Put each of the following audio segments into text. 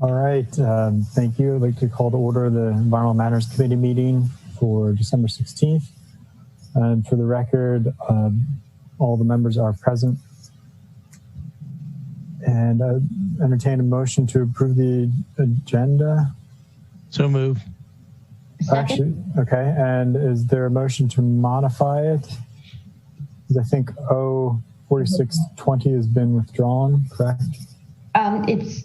All right, thank you. I'd like to call to order the Environmental Matters Committee meeting for December 16th. And for the record, all the members are present. And entertain a motion to approve the agenda. So move. Actually, okay. And is there a motion to modify it? Because I think 4620 has been withdrawn, correct? It's,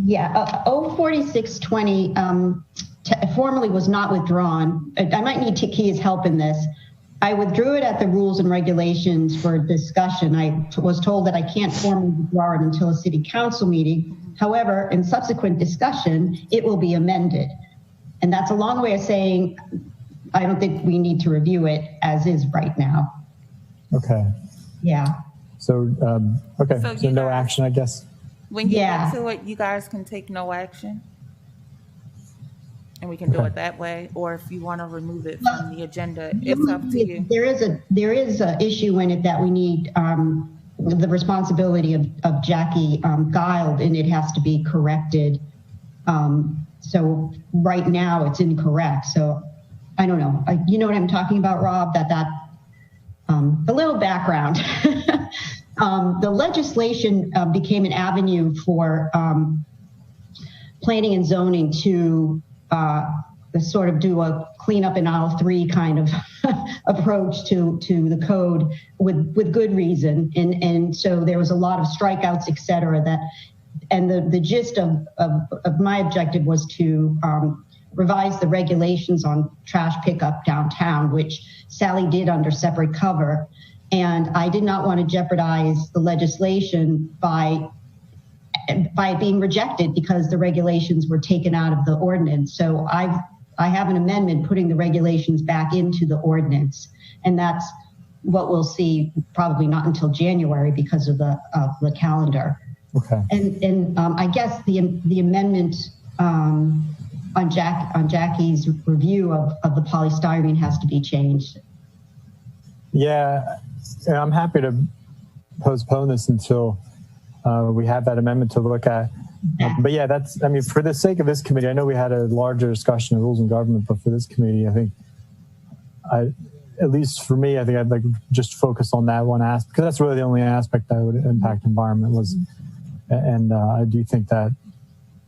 yeah, 4620 formally was not withdrawn. I might need Takia's help in this. I withdrew it at the rules and regulations for discussion. I was told that I can't formally withdraw it until a city council meeting. However, in subsequent discussion, it will be amended. And that's a long way of saying, I don't think we need to review it as is right now. Okay. Yeah. So, okay, so no action, I guess. When you get to it, you guys can take no action. And we can do it that way, or if you want to remove it from the agenda, it's up to you. There is a issue in it that we need the responsibility of Jackie Guild, and it has to be corrected. So right now it's incorrect. So I don't know. You know what I'm talking about, Rob? A little background. The legislation became an avenue for planning and zoning to sort of do a cleanup in aisle 3 kind of approach to the code with good reason. And so there was a lot of strikeouts, et cetera, and the gist of my objective was to revise the regulations on trash pickup downtown, which Sally did under separate cover. And I did not want to jeopardize the legislation by it being rejected because the regulations were taken out of the ordinance. So I have an amendment putting the regulations back into the ordinance, and that's what we'll see probably not until January because of the calendar. Okay. And I guess the amendment on Jackie's review of the polystyrene has to be changed. Yeah, I'm happy to postpone this until we have that amendment to look at. But yeah, I mean, for the sake of this committee, I know we had a larger discussion of rules and government, but for this committee, I think, at least for me, I think I'd like to just focus on that one aspect, because that's really the only aspect that would impact environment was, and I do think that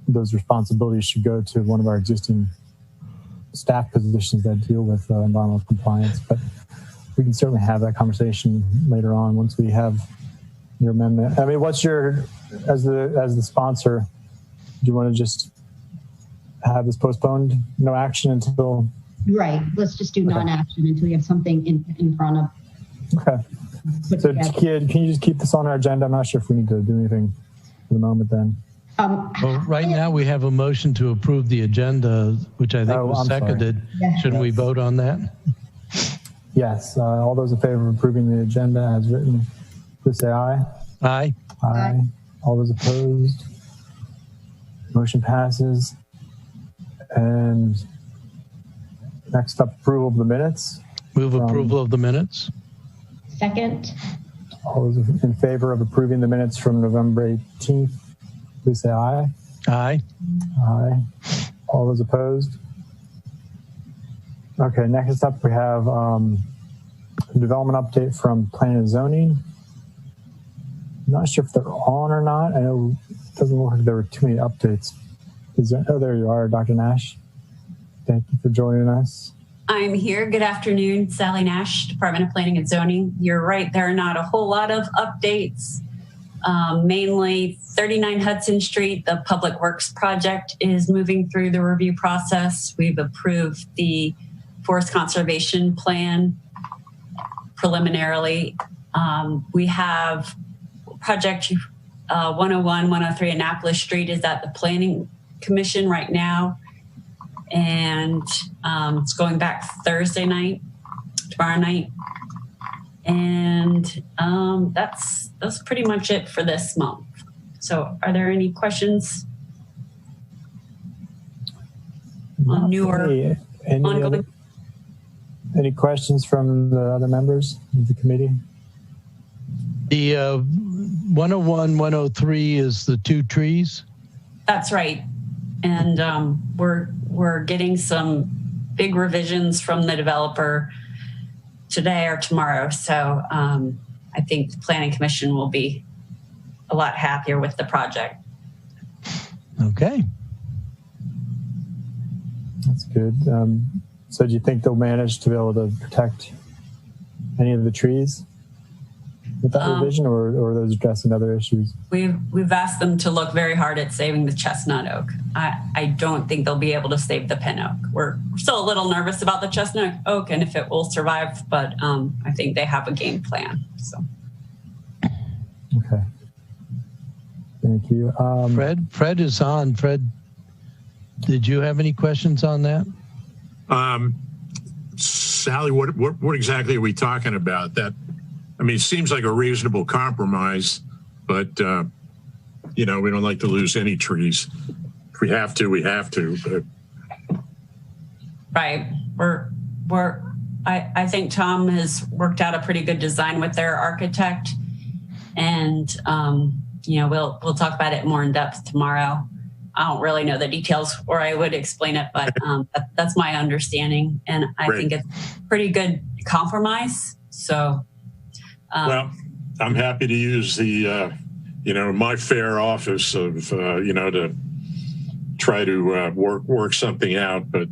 those responsibilities should go to one of our existing staff positions that deal with environmental compliance. But we can certainly have that conversation later on once we have your amendment. I mean, what's your, as the sponsor, do you want to just have this postponed, no action until? Right. Let's just do non-action until we have something in front of. Okay. So Takia, can you just keep this on our agenda? I'm not sure if we need to do anything for the moment then. Well, right now we have a motion to approve the agenda, which I think was seconded. Yes. Shouldn't we vote on that? Yes. All those in favor of approving the agenda as written, please say aye. Aye. Aye. All those opposed? Motion passes. And next up, approval of the minutes. Move approval of the minutes. Second. All those in favor of approving the minutes from November 18th, please say aye. Aye. Aye. All those opposed? Okay, next up we have a development update from Planning and Zoning. I'm not sure if they're on or not. I know it doesn't look like there were too many updates. Oh, there you are, Dr. Nash. Thank you for joining us. I'm here. Good afternoon, Sally Nash, Department of Planning and Zoning. You're right, there are not a whole lot of updates. Mainly 39 Hudson Street, the Public Works project is moving through the review process. We've approved the Forest Conservation Plan preliminarily. We have project 101, 103 Annapolis Street is at the Planning Commission right now. And it's going back Thursday night, tomorrow night. And that's pretty much it for this month. So are there any questions on newer ongoing? Any questions from the other members of the committee? The 101, 103 is the two trees? That's right. And we're getting some big revisions from the developer today or tomorrow. So I think the Planning Commission will be a lot happier with the project. Okay. That's good. So do you think they'll manage to be able to protect any of the trees with that revision, or are those addressing other issues? We've asked them to look very hard at saving the chestnut oak. I don't think they'll be able to save the pin oak. We're still a little nervous about the chestnut oak and if it will survive, but I think they have a game plan. So. Okay. Thank you. Fred is on. Fred, did you have any questions on that? Sally, what exactly are we talking about? That, I mean, it seems like a reasonable compromise, but you know, we don't like to lose any trees. If we have to, we have to. But right, I think Tom has worked out a pretty good design with their architect, and you know, we'll talk about it more in depth tomorrow. I don't really know the details, or I would explain it, but that's my understanding, and I think it's a pretty good compromise. So, well, I'm happy to use the, you know, my fair office of, you know, to try to work something out, but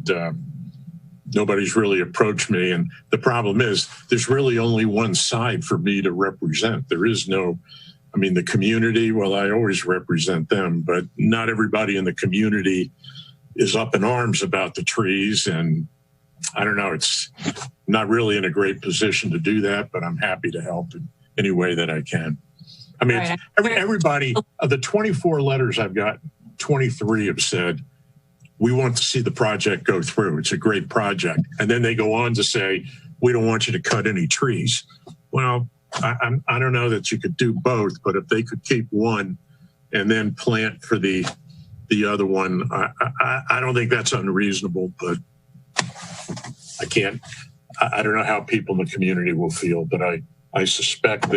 nobody's really approached me, and the problem is there's really only one side for me to represent. There is no. I mean, the community, well, I always represent them, but not everybody in the community is up in arms about the trees. And I don't know, it's not really in a great position to do that, but I'm happy to help in any way that I can. I mean, right. Everybody, of the 24 letters I've got, 23 have said, we want to see the project go through. It's a great project. And then they go on to say, we don't want you to cut any trees. Well, I don't know that you could do both, but if they could keep one and then plant for the other one, I don't think that's unreasonable, but I don't know how people in the community will feel, but I suspect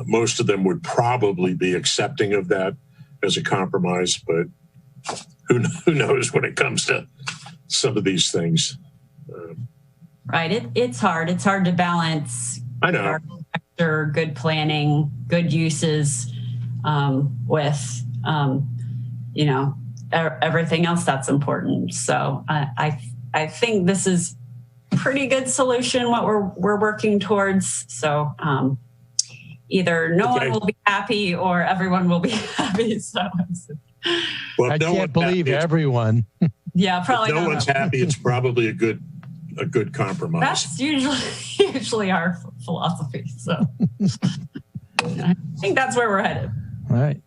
most of them would probably be accepting of that as a compromise, but who knows when it comes to some of these things. Right. It's hard. It's hard to balance. I know. Architecture, good planning, good uses with, you know, everything else that's important. So I think this is a pretty good solution, what we're working towards. So either no one will be happy or everyone will be happy. So well, I can't believe everyone. Yeah, probably. If no one's happy, it's probably a good compromise. That's usually our philosophy. So I think that's where we're headed. All right.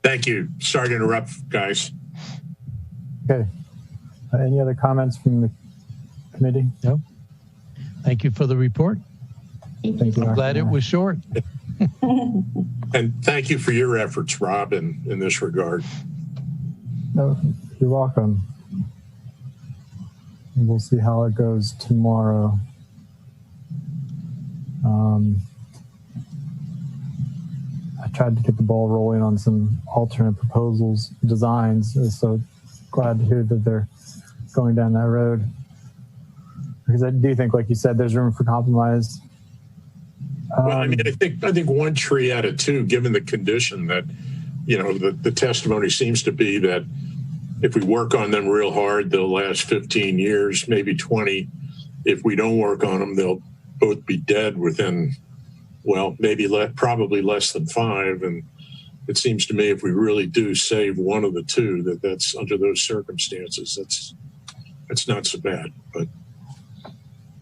Thank you. Sorry to interrupt, guys. Okay. Any other comments from the committee? No. Thank you for the report. Thank you. I'm glad it was short. And thank you for your efforts, Rob, in this regard. No, you're welcome. We'll see how it goes tomorrow. I tried to get the ball rolling on some alternate proposals, designs, so glad to hear that they're going down that road. Because I do think, like you said, there's room for compromise. Well, I mean, I think one tree out of two, given the condition that, you know, the testimony seems to be that if we work on them real hard, they'll last 15 years, maybe 20. If we don't work on them, they'll both be dead within, well, maybe probably less than 5. And it seems to me if we really do save one of the two, that's under those circumstances, that's not so bad. But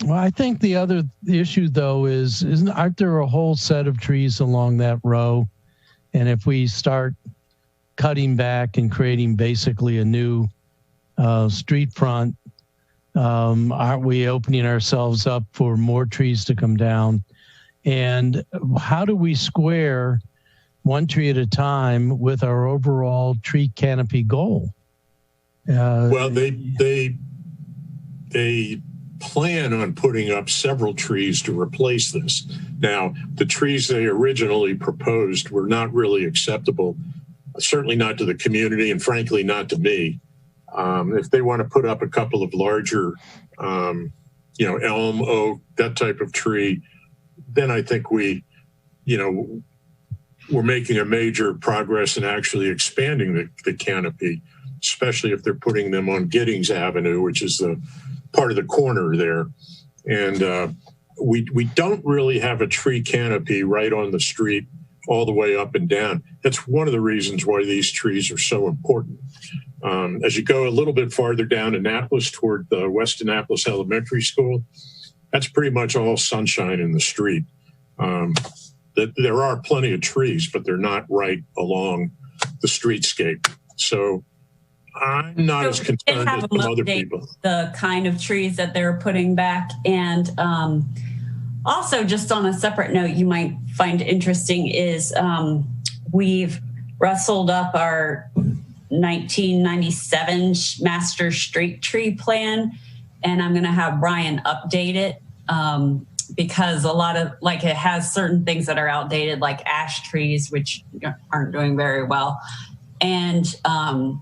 well, I think the other issue though aren't there a whole set of trees along that row? And if we start cutting back and creating basically a new street front, aren't we opening ourselves up for more trees to come down? And how do we square one tree at a time with our overall tree canopy goal? Well, they plan on putting up several trees to replace this. Now, the trees they originally proposed were not really acceptable certainly not to the community, and frankly, not to me. If they want to put up a couple of larger, elm, oak, that type of tree, then I think we're making a major progress in actually expanding the canopy, especially if they're putting them on Giddings Avenue, which is the part of the corner there. And we don't really have a tree canopy right on the street all the way up and down. That's one of the reasons why these trees are so important. As you go a little bit farther down Annapolis toward the West Annapolis Elementary School, that's pretty much all sunshine in the street. There are plenty of trees, but they're not right along the streetscape. So I'm not as concerned as some other people. The kind of trees that they're putting back. And also, just on a separate note, you might find interesting is we've rustled up our 1997 master street tree plan, and I'm going to have Brian update it because a lot of it has certain things that are outdated, like ash trees, which aren't doing very well. And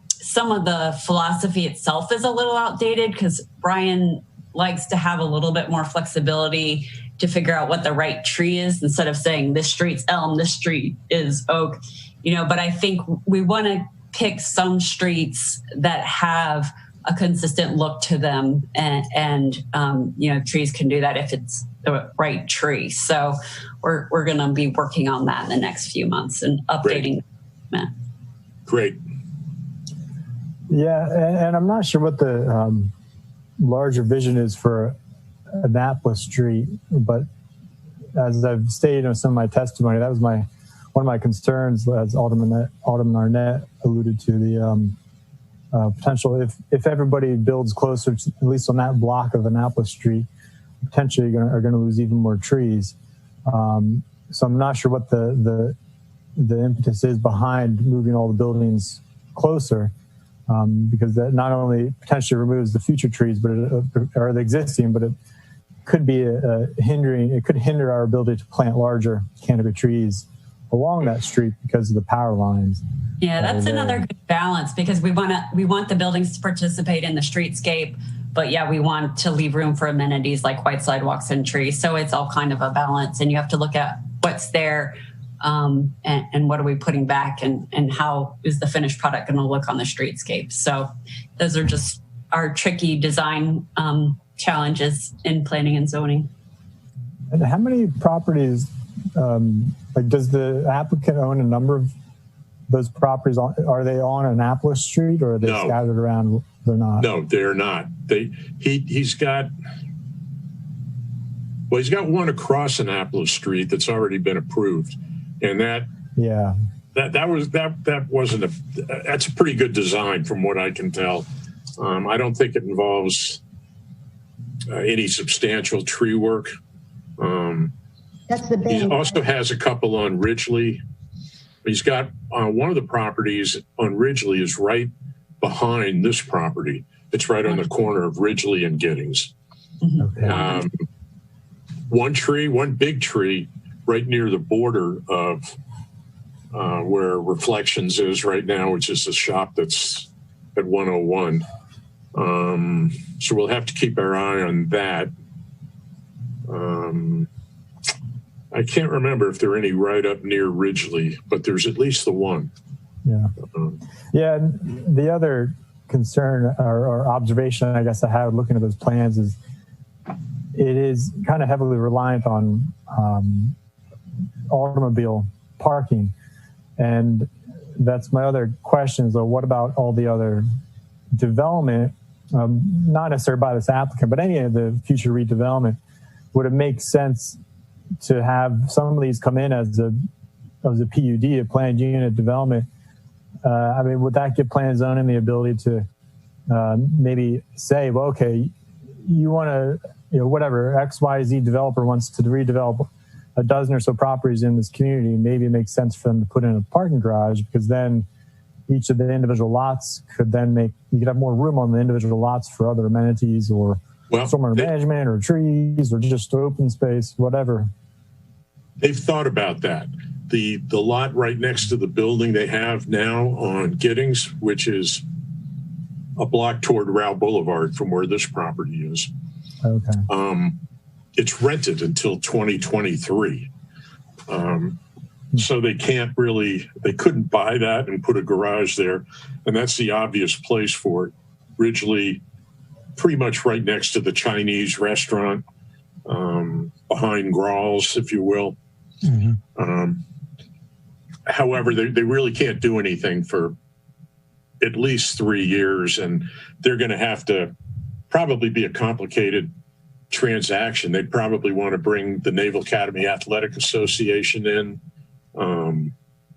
some of the philosophy itself is a little outdated because Brian likes to have a little bit more flexibility to figure out what the right tree is instead of saying this street's elm, this street is oak, but I think we want to pick some streets that have a consistent look to them and trees can do that if it's the right tree. So we're going to be working on that in the next few months and updating. Great. Yeah, and I'm not sure what the larger vision is for Annapolis Street, but as I've stated in some of my testimony, that was one of my concerns, as Alderman Arnett alluded to, the potential if everybody builds closer, to, at least on that block of Annapolis Street, potentially are going to lose even more trees. So I'm not sure what the impetus is behind moving all the buildings closer. Because that not only potentially removes the future trees, or the existing, but it could be it could hinder our ability to plant larger canopy trees along that street because of the power lines. Yeah, that's another good balance because we want the buildings to participate in the streetscape, but we want to leave room for amenities like white sidewalks and trees. So it's all kind of a balance, and you have to look at what's there. And what are we putting back and how is the finished product going to look on the streetscape? So those are just our tricky design challenges in planning and zoning. And how many properties, does the applicant own a number of those properties? Are they on Annapolis Street or are they scattered around? They're not. No, they're not. He's got one across Annapolis Street that's already been approved. And that's a pretty good design from what I can tell. I don't think it involves any substantial tree work. That's the big. He also has a couple on Ridgely. He's got one of the properties on Ridgely is right behind this property. It's right on the corner of Ridgely and Giddings. Okay. One big tree right near the border of where Reflections is right now, which is a shop that's at 101. So we'll have to keep our eye on that. I can't remember if there are any right up near Ridgely, but there's at least the one. Yeah. The other concern or observation I guess I had looking at those plans is it is kind of heavily reliant on automobile parking. And that's my other question is, what about all the other development, not necessarily by this applicant, but any of the future redevelopment? Would it make sense to have some of these come in as a PUD, a planned unit development? Would that give plan and zoning the ability to maybe say, well, okay, you want to, whatever, XYZ developer wants to redevelop a dozen or so properties in this community, maybe it makes sense for them to put in a parking garage, because then each of the individual lots could then you could have more room on the individual lots for other amenities or stormwater management or trees or just open space, whatever. They've thought about that. the lot right next to the building they have now on Giddings, which is a block toward Rao Boulevard from where this property is. Okay. It's rented until 2023. So they couldn't buy that and put a garage there. And that's the obvious place for it. Ridgely, pretty much right next to the Chinese restaurant, behind Grawls, if you will. Mm-hmm. However, they really can't do anything for at least 3 years, and they're going to have to probably be a complicated transaction. They'd probably want to bring the Naval Academy Athletic Association in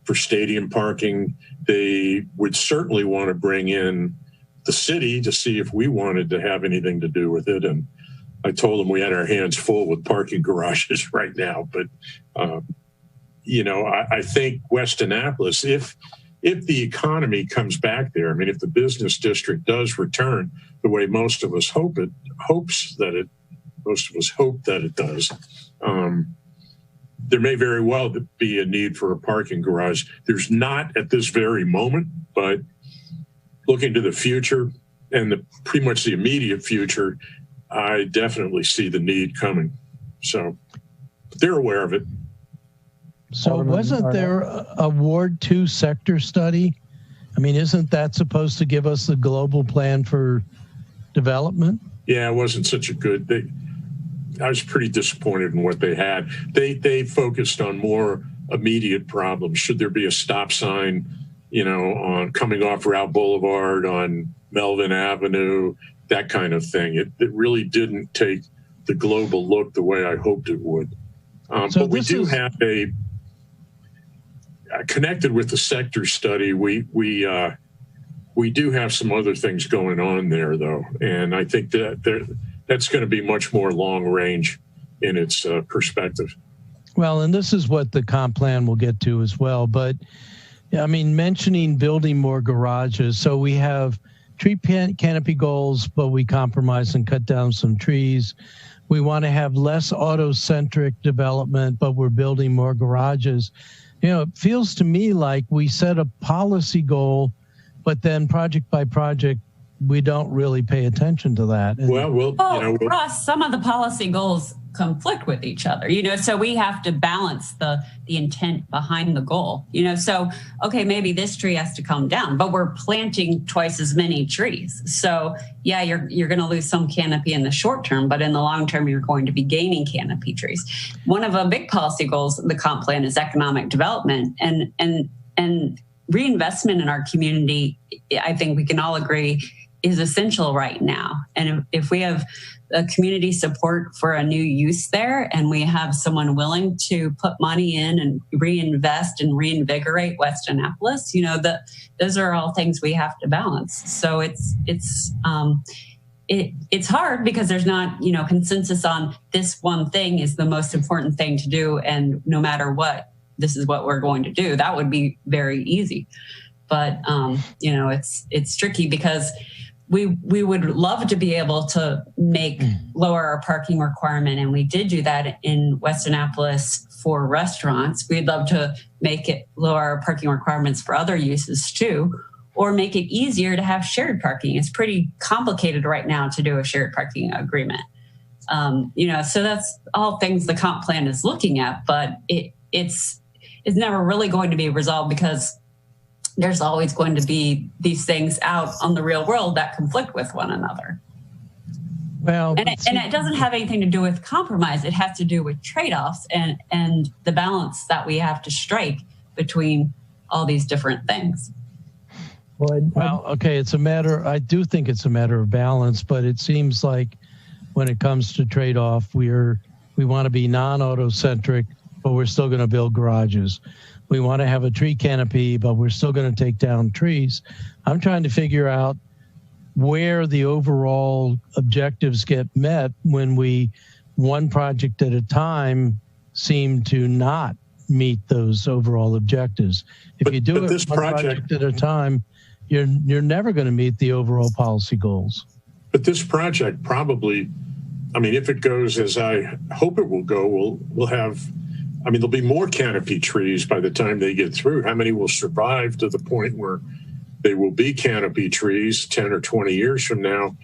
for stadium parking. They would certainly want to bring in the city to see if we wanted to have anything to do with it. And I told them we had our hands full with parking garages right now. But, I think West Annapolis, if the economy comes back there, I mean, if the business district does return the way most of us hope that it does, there may very well be a need for a parking garage. There's not at this very moment, but looking to the future and pretty much the immediate future, I definitely see the need coming. So they're aware of it. So wasn't there a Ward 2 sector study? I mean, isn't that supposed to give us the global plan for development? Yeah, it wasn't such a good. I was pretty disappointed in what they had. They focused on more immediate problems. Should there be a stop sign, on coming off Rao Boulevard, on Melvin Avenue, that kind of thing. It really didn't take the global look the way I hoped it would. But we do have connected with the sector study. We do have some other things going on there, though, and I think that's going to be much more long range in its perspective. Well, and this is what the comp plan will get to as well. But I mean, mentioning building more garages. So we have tree canopy goals, but we compromise and cut down some trees. We want to have less auto-centric development, but we're building more garages. It feels to me like we set a policy goal, but then project by project, we don't really pay attention to that. Ross, some of the policy goals conflict with each other, so we have to balance the intent behind the goal, so, okay, maybe this tree has to come down, but we're planting twice as many trees. So yeah, you're going to lose some canopy in the short term, but in the long term, you're going to be gaining canopy trees. One of the big policy goals of the comp plan is economic development and reinvestment in our community. I think we can all agree is essential right now. And if we have a community support for a new use there, and we have someone willing to put money in and reinvest and reinvigorate West Annapolis, those are all things we have to balance. So it's hard because there's not, consensus on this one thing is the most important thing to do. And no matter what, this is what we're going to do. That would be very easy. But, it's tricky because we would love to be able to lower our parking requirement. And we did do that in West Annapolis for restaurants. We'd love to make it lower our parking requirements for other uses too, or make it easier to have shared parking. It's pretty complicated right now to do a shared parking agreement. So that's all things the comp plan is looking at, but it's never really going to be resolved because there's always going to be these things out on the real world that conflict with one another. Well, and it doesn't have anything to do with compromise. It has to do with trade-offs and the balance that we have to strike between all these different things. Well, okay, I do think it's a matter of balance, but it seems like when it comes to trade-off, we want to be non-auto-centric, but we're still going to build garages. We want to have a tree canopy, but we're still going to take down trees. I'm trying to figure out where the overall objectives get met when we, one project at a time, seem to not meet those overall objectives. If you do it one project at a time, you're never going to meet the overall policy goals. But this project probably, if it goes as I hope it will go, we'll have I mean, there'll be more canopy trees by the time they get through. How many will survive to the point where they will be canopy trees 10 or 20 years from now?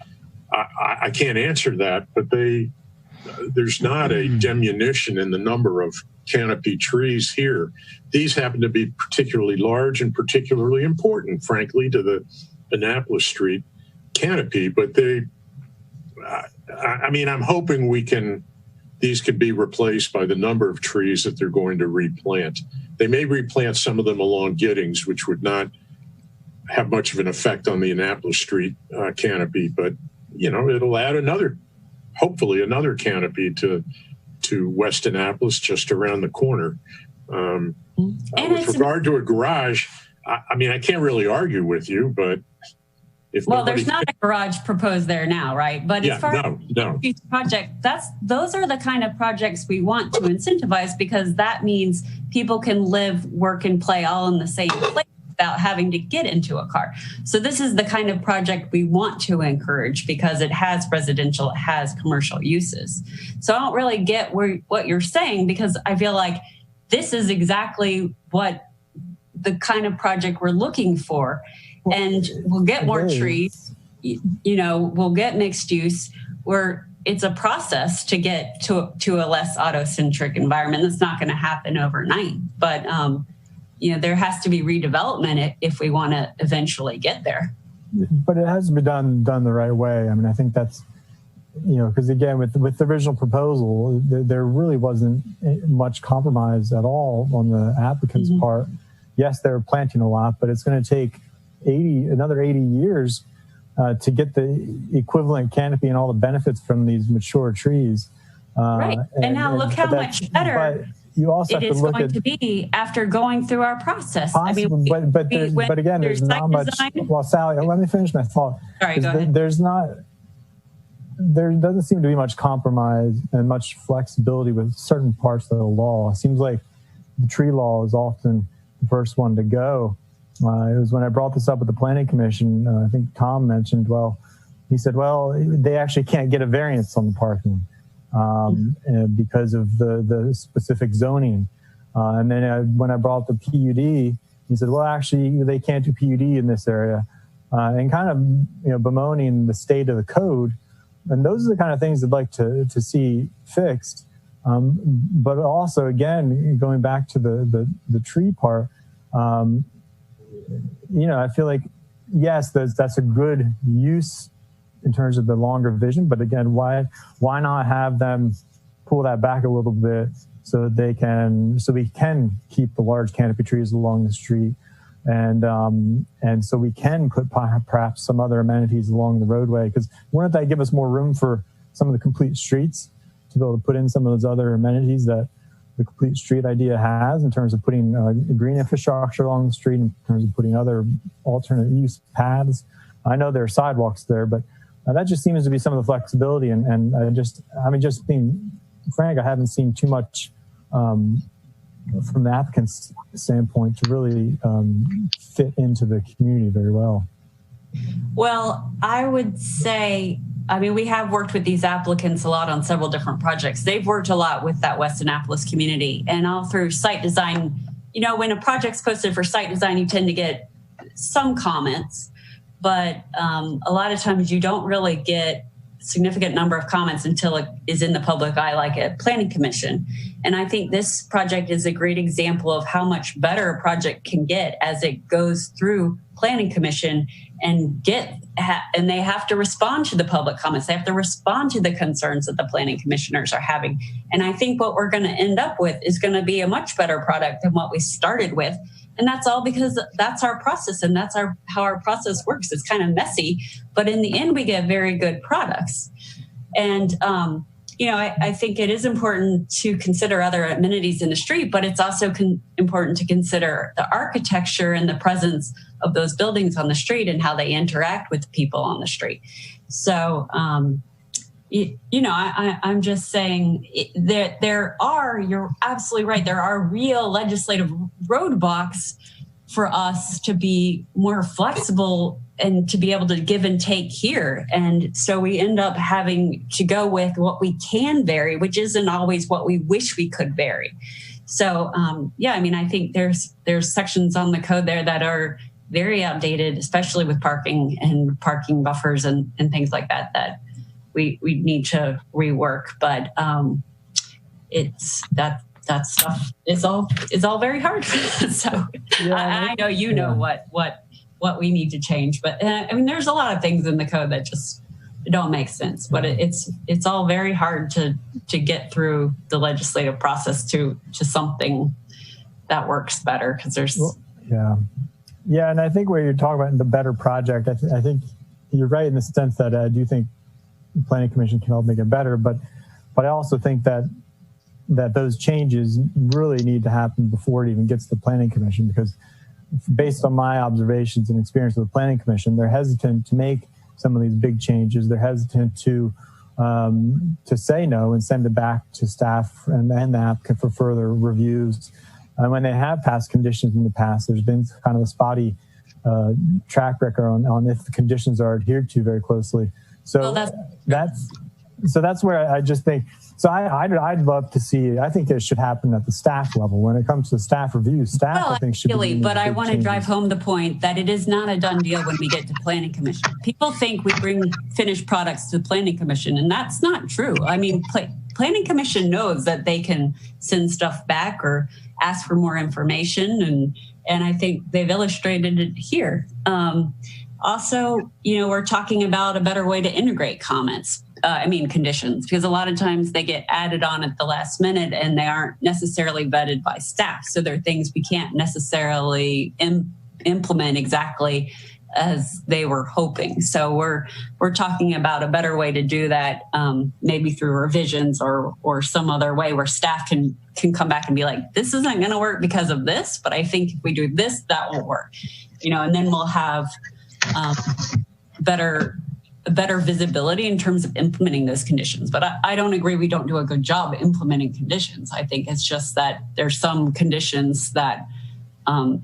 I can't answer that, but there's not a diminution in the number of canopy trees here. These happen to be particularly large and particularly important, frankly, to the Annapolis Street canopy. But I mean, I'm hoping these could be replaced by the number of trees that they're going to replant. They may replant some of them along Giddings, which would not have much of an effect on the Annapolis Street canopy, but it'll add hopefully another canopy to West Annapolis, just around the corner. With regard to a garage, I mean, I can't really argue with you, but there's not a garage proposed there now, right? But as far as the project, those are the kind of projects we want to incentivize, because that means people can live, work, and play all in the same place without having to get into a car. So this is the kind of project we want to encourage, because it has residential, it has commercial uses. So I don't really get what you're saying, because I feel like this is exactly what the kind of project we're looking for. And we'll get more trees, we'll get mixed use, where it's a process to get to a less auto-centric environment. That's not going to happen overnight. But, there has to be redevelopment if we want to eventually get there. But it has to be done the right way. I mean, I think that's, because again, with the original proposal, there really wasn't much compromise at all on the applicant's part. Yes, they were planting a lot, but it's going to take another 80 years to get the equivalent canopy and all the benefits from these mature trees. Right. And now look how much better you also it is going to be after going through our process. Possible, but again, there's not much. Well, Sally, let me finish my thought. Sorry, go ahead. There doesn't seem to be much compromise and much flexibility with certain parts of the law. It seems like the tree law is often the first one to go. It was when I brought this up with the Planning Commission, I think Tom mentioned, he said, they actually can't get a variance on the parking because of the specific zoning. And then when I brought the PUD, he said, actually, they can't do PUD in this area. And kind of, bemoaning the state of the code. And those are the kind of things I'd like to see fixed. But also, again, going back to the tree part, I feel like, yes, that's a good use in terms of the longer vision. But again, why not have them pull that back a little bit so we can keep the large canopy trees along the street, and so we can put perhaps some other amenities along the roadway, because wouldn't that give us more room for some of the complete streets to be able to put in some of those other amenities that the complete street idea has, in terms of putting green infrastructure along the street, in terms of putting other alternate use paths. I know there are sidewalks there, but that just seems to be some of the flexibility. And just being frank, I haven't seen too much from the applicant's standpoint to really fit into the community very well. Well, I would say, we have worked with these applicants a lot on several different projects. They've worked a lot with that West Annapolis community, and all through site design. When a project's posted for site design, you tend to get some comments, but a lot of times you don't really get significant number of comments until it is in the public eye, like at Planning Commission. And I think this project is a great example of how much better a project can get as it goes through Planning Commission and they have to respond to the public comments. They have to respond to the concerns that the planning commissioners are having. And I think what we're going to end up with is going to be a much better product than what we started with. And that's all because that's our process, and that's how our process works. It's kind of messy, but in the end, we get very good products. And, I think it is important to consider other amenities in the street, but it's also important to consider the architecture and the presence of those buildings on the street and how they interact with people on the street. So, I'm just saying that you're absolutely right. There are real legislative roadblocks for us to be more flexible and to be able to give and take here. And so we end up having to go with what we can vary, which isn't always what we wish we could vary. So yeah, I mean, I think there's sections on the code there that are very outdated, especially with parking and parking buffers and things like that, that we need to rework. But it's that stuff is all very hard. So yeah, I know you know what we need to change, but I mean, there's a lot of things in the code that just don't make sense. But it's all very hard to get through the legislative process to something that works better, because there's yeah, and I think where you're talking about the better project, I think you're right in the sense that I do think the Planning Commission can help make it better, but I also think that those changes really need to happen before it even gets to the Planning Commission, because based on my observations and experience with the Planning Commission, they're hesitant to make some of these big changes. They're hesitant to say no and send it back to staff and the applicant for further reviews. And when they have passed conditions in the past, there's been kind of a spotty track record on if the conditions are adhered to very closely. So that's where I just think. So I'd love to see. I think it should happen at the staff level when it comes to staff review. Staff, I think, should be. But I want to drive home the point that it is not a done deal when we get to Planning Commission. People think we bring finished products to the Planning Commission, and that's not true. I mean, Planning Commission knows that they can send stuff back or ask for more information, and I think they've illustrated it here. Also, we're talking about a better way to integrate conditions, because a lot of times they get added on at the last minute and they aren't necessarily vetted by staff. So there are things we can't necessarily implement exactly as they were hoping. So we're talking about a better way to do that, maybe through revisions or some other way where staff can come back and be like, this isn't going to work because of this, but I think if we do this, that will work. And then we'll have better visibility in terms of implementing those conditions. But I don't agree we don't do a good job implementing conditions. I think it's just that there's some conditions that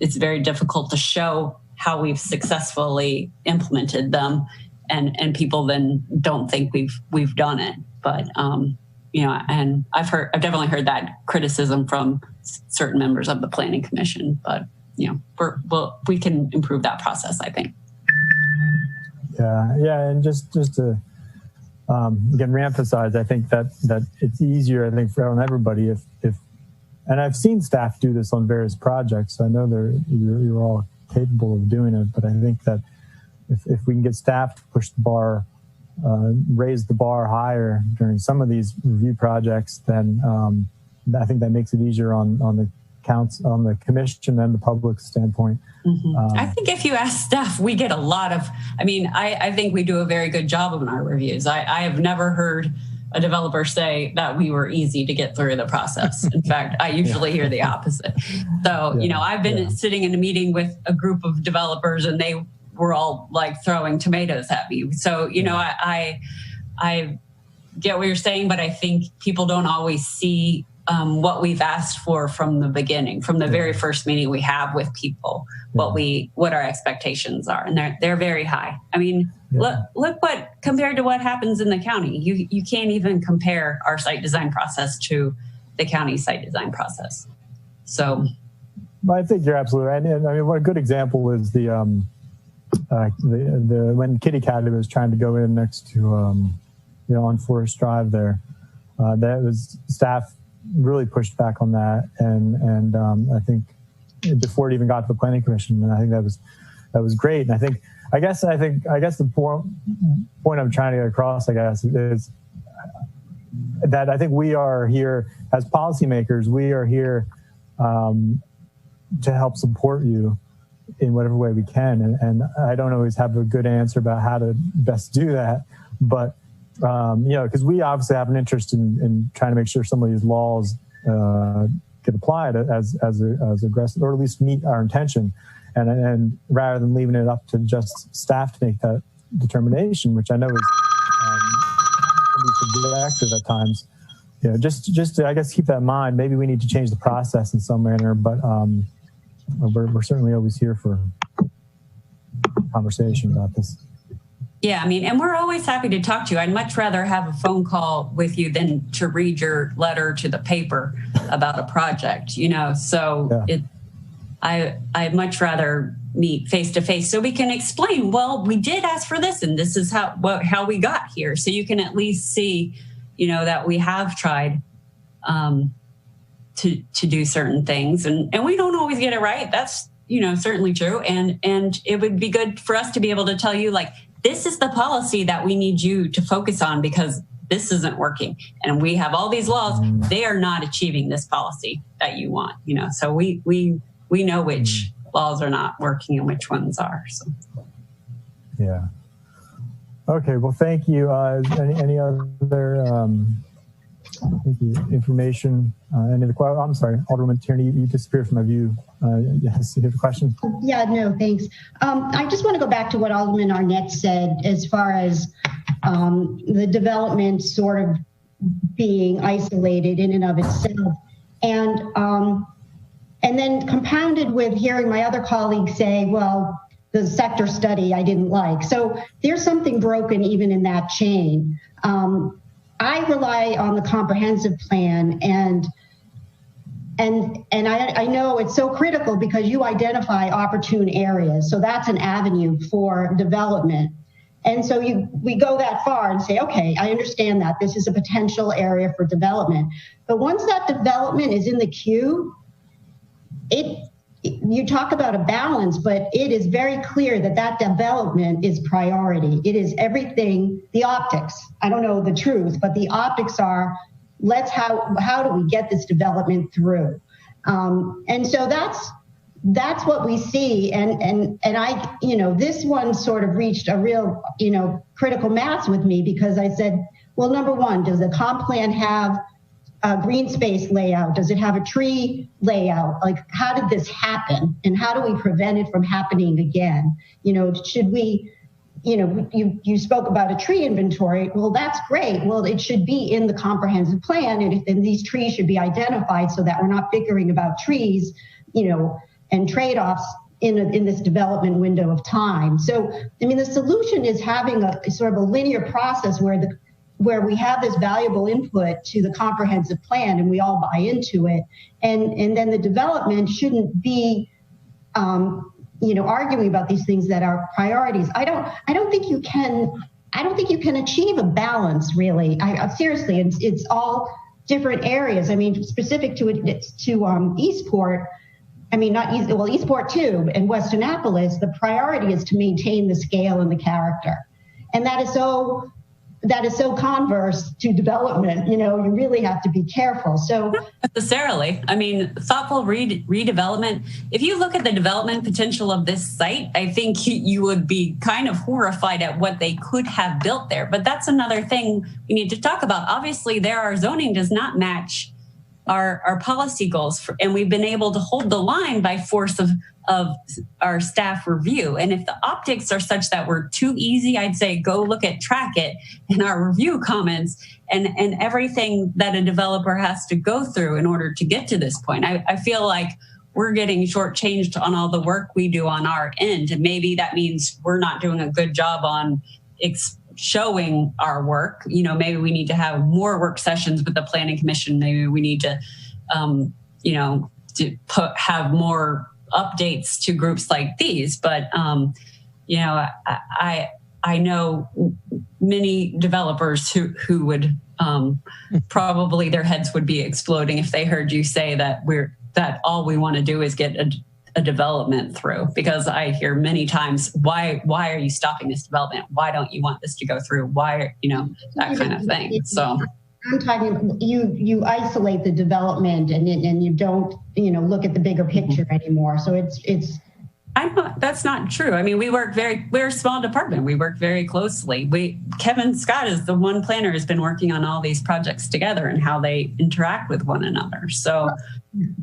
it's very difficult to show how we've successfully implemented them, and people then don't think we've done it. But and I've definitely heard that criticism from certain members of the Planning Commission. But we can improve that process, I think. Yeah, and just to again reemphasize, I think that it's easier, I think, for everybody if and I've seen staff do this on various projects. So I know you're all capable of doing it, but I think that if we can get staff to push the bar, raise the bar higher during some of these review projects, then I think that makes it easier on the commission and the public standpoint. Mm-hmm. I think if you ask staff, we get a lot of, I think we do a very good job in our reviews. I have never heard a developer say that we were easy to get through the process. In fact, I usually hear the opposite. So, I've been sitting in a meeting with a group of developers and they were all like throwing tomatoes at me. So, I get what you're saying, but I think people don't always see what we've asked for from the beginning, from the very first meeting we have with people, what our expectations are, and they're very high. Look what compared to what happens in the county. You can't even compare our site design process to the county site design process. So, I think you're absolutely right. And what a good example is the when Kitty Academy was trying to go in next to on Forest Drive there, that was staff really pushed back on that, and I think before it even got to the Planning Commission, and I think that was great. And I guess the point I'm trying to get across, is that I think we are here as policymakers. We are here to help support you in whatever way we can, and I don't always have a good answer about how to best do that, but because we obviously have an interest in trying to make sure some of these laws get applied as aggressive, or at least meet our intention, and rather than leaving it up to just staff to make that determination, which I know is subjective at times. Just to, I guess, keep that in mind. Maybe we need to change the process in some manner, but we're certainly always here for conversation about this. Yeah, I mean, and we're always happy to talk to you. I'd much rather have a phone call with you than to read your letter to the paper about a project, you know. So I'd much rather meet face to face so we can explain, well, we did ask for this and this is how we got here. So you can at least see, you know, that we have tried to do certain things, and we don't always get it right. That's, you know, certainly true. And it would be good for us to be able to tell you, like, this is the policy that we need you to focus on because this isn't working. And we have all these laws. They are not achieving this policy that you want, you know. So we know which laws are not working and which ones are. So. Yeah. Okay. Well, thank you. Any other information? Any other questions? I'm sorry, Alderwoman Tierney, you disappeared from my view. Yes, you have a question? Yeah, no, thanks. I just want to go back to what Alderman Arnett said as far as the development sort of being isolated in and of itself. And then compounded with hearing my other colleagues say, well, the sector study I didn't like. So there's something broken even in that chain. I rely on the comprehensive plan, and I know it's so critical because you identify opportune areas. So that's an avenue for development. And so we go that far and say, okay, I understand that this is a potential area for development. But once that development is in the queue, you talk about a balance, but it is very clear that development is priority. It is everything, the optics. I don't know the truth, but the optics are, how do we get this development through? And so that's what we see. And I, you know, this one sort of reached a real, you know, critical mass with me because I said, well, number one, does the comp plan have a green space layout? Does it have a tree layout? Like, how did this happen? And how do we prevent it from happening again? You know, should we, you know, you spoke about a tree inventory. Well, that's great. Well, it should be in the comprehensive plan. And these trees should be identified so that we're not bickering about trees, you know, and trade-offs in this development window of time. So, I mean, the solution is having a sort of a linear process where we have this valuable input to the comprehensive plan and we all buy into it. And then the development shouldn't be, you know, arguing about these things that are priorities. I don't think you can achieve a balance, really. Seriously, it's all different areas. I mean, specific to Eastport, I mean, Eastport too, and West Annapolis, the priority is to maintain the scale and the character. And that is so converse to development. You know, you really have to be careful. So not necessarily. I mean, thoughtful redevelopment. If you look at the development potential of this site, I think you would be kind of horrified at what they could have built there. But that's another thing we need to talk about. Obviously, our zoning does not match our policy goals, and we've been able to hold the line by force of our staff review. And if the optics are such that we're too easy, I'd say go look at Track It and our review comments and everything that a developer has to go through in order to get to this point. I feel like we're getting shortchanged on all the work we do on our end. And maybe that means we're not doing a good job on showing our work. You know, maybe we need to have more work sessions with the Planning Commission. Maybe we need to, you know, have more updates to groups like these. But, you know, I know many developers who would probably their heads would be exploding if they heard you say that all we want to do is get a development through, because I hear many times, why are you stopping this development? Why don't you want this to go through? Why, you know, that kind of thing. So I'm talking, you isolate the development and you don't, you know, look at the bigger picture anymore. So it's. That's not true. I mean, we're a small department. We work very closely. Kevin Scott is the one planner who's been working on all these projects together and how they interact with one another. So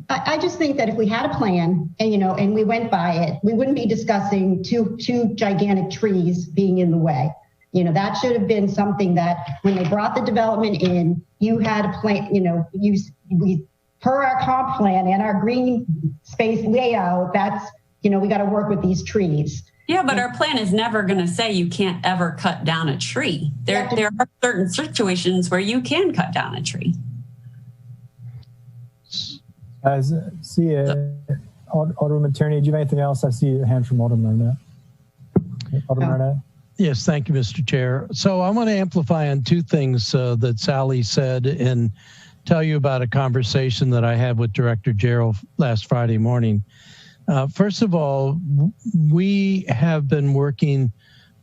I just think that if we had a plan and, you know, and we went by it, we wouldn't be discussing two gigantic trees being in the way. You know, that should have been something that when they brought the development in, you had a plan, you know, we per our comp plan and our green space layout, that's, you know, we got to work with these trees. Yeah, but our plan is never going to say you can't ever cut down a tree. There are certain situations where you can cut down a tree. I see Alderman Tierney. Do you have anything else? I see a hand from Alderman Arnett. Alderman Arnett. Yes, thank you, Mr. Chair. So I want to amplify on two things that Sally said and tell you about a conversation that I had with Director Gerald last Friday morning. First of all, we have been working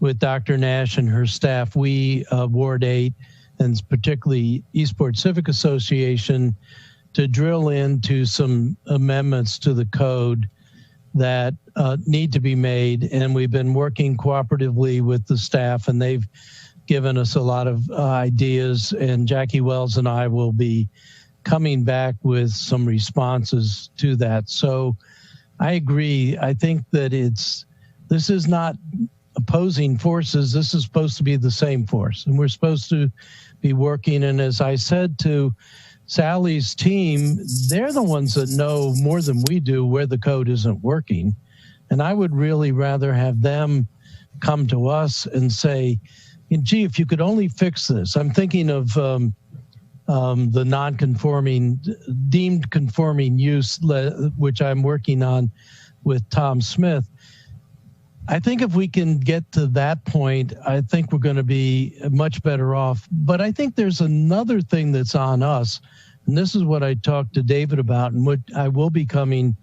with Dr. Nash and her staff. We, Ward 8, and particularly Eastport Civic Association, to drill into some amendments to the code that need to be made. And we've been working cooperatively with the staff, and they've given us a lot of ideas. And Jackie Wells and I will be coming back with some responses to that. So I agree. I think that this is not opposing forces. This is supposed to be the same force, and we're supposed to be working. And as I said to Sally's team, they're the ones that know more than we do where the code isn't working. And I would really rather have them come to us and say, gee, if you could only fix this. I'm thinking of the non-conforming, deemed conforming use, which I'm working on with Tom Smith. I think if we can get to that point, I think we're going to be much better off. But I think there's another thing that's on us, and this is what I talked to David about, and what I will be coming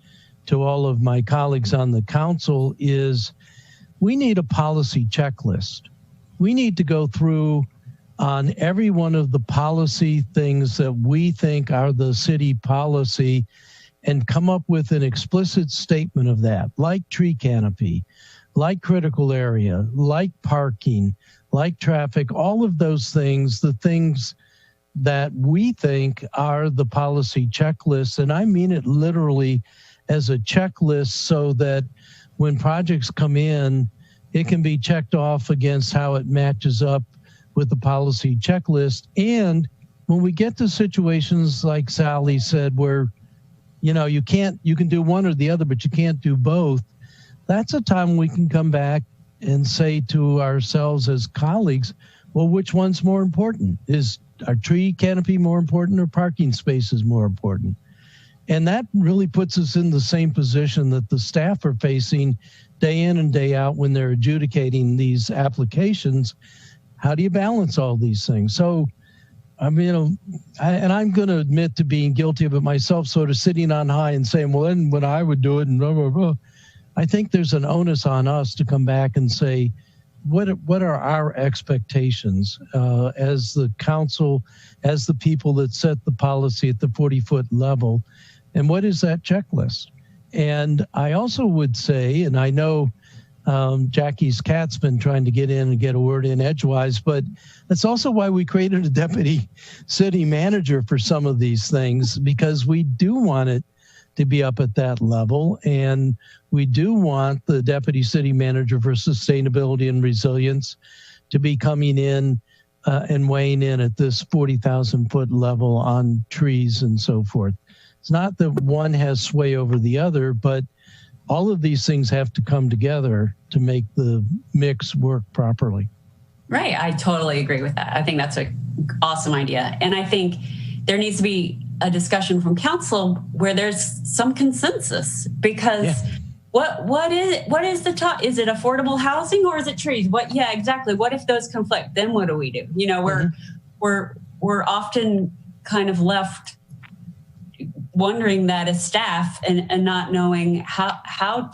to all of my colleagues on the council, is we need a policy checklist. We need to go through on every one of the policy things that we think are the city policy and come up with an explicit statement of that, like tree canopy, like critical area, like parking, like traffic, all of those things, the things that we think are the policy checklist. And I mean it literally as a checklist, so that when projects come in, it can be checked off against how it matches up with the policy checklist. And when we get to situations like Sally said, where, you can do one or the other, but you can't do both, that's a time we can come back and say to ourselves as colleagues, well, which one's more important? Is our tree canopy more important, or parking spaces more important? And that really puts us in the same position that the staff are facing day in and day out when they're adjudicating these applications. How do you balance all these things? So, and I'm going to admit to being guilty of it myself, sort of sitting on high and saying, well, then when I would do it and blah, blah, blah. I think there's an onus on us to come back and say, what are our expectations as the council, as the people that set the policy at the 40-foot level, and what is that checklist? And I also would say, and I know Jackie's cat's been trying to get in and get a word in edgewise, but that's also why we created a deputy city manager for some of these things, because we do want it to be up at that level. And we do want the deputy city manager for sustainability and resilience to be coming in and weighing in at this 40,000 foot level on trees and so forth. It's not that one has sway over the other, but all of these things have to come together to make the mix work properly. Right. I totally agree with that. I think that's an awesome idea. And I think there needs to be a discussion from council where there's some consensus, because what is the top? Is it affordable housing or is it trees? Yeah, exactly. What if those conflict? Then what do we do? We're often kind of left wondering that as staff and not knowing how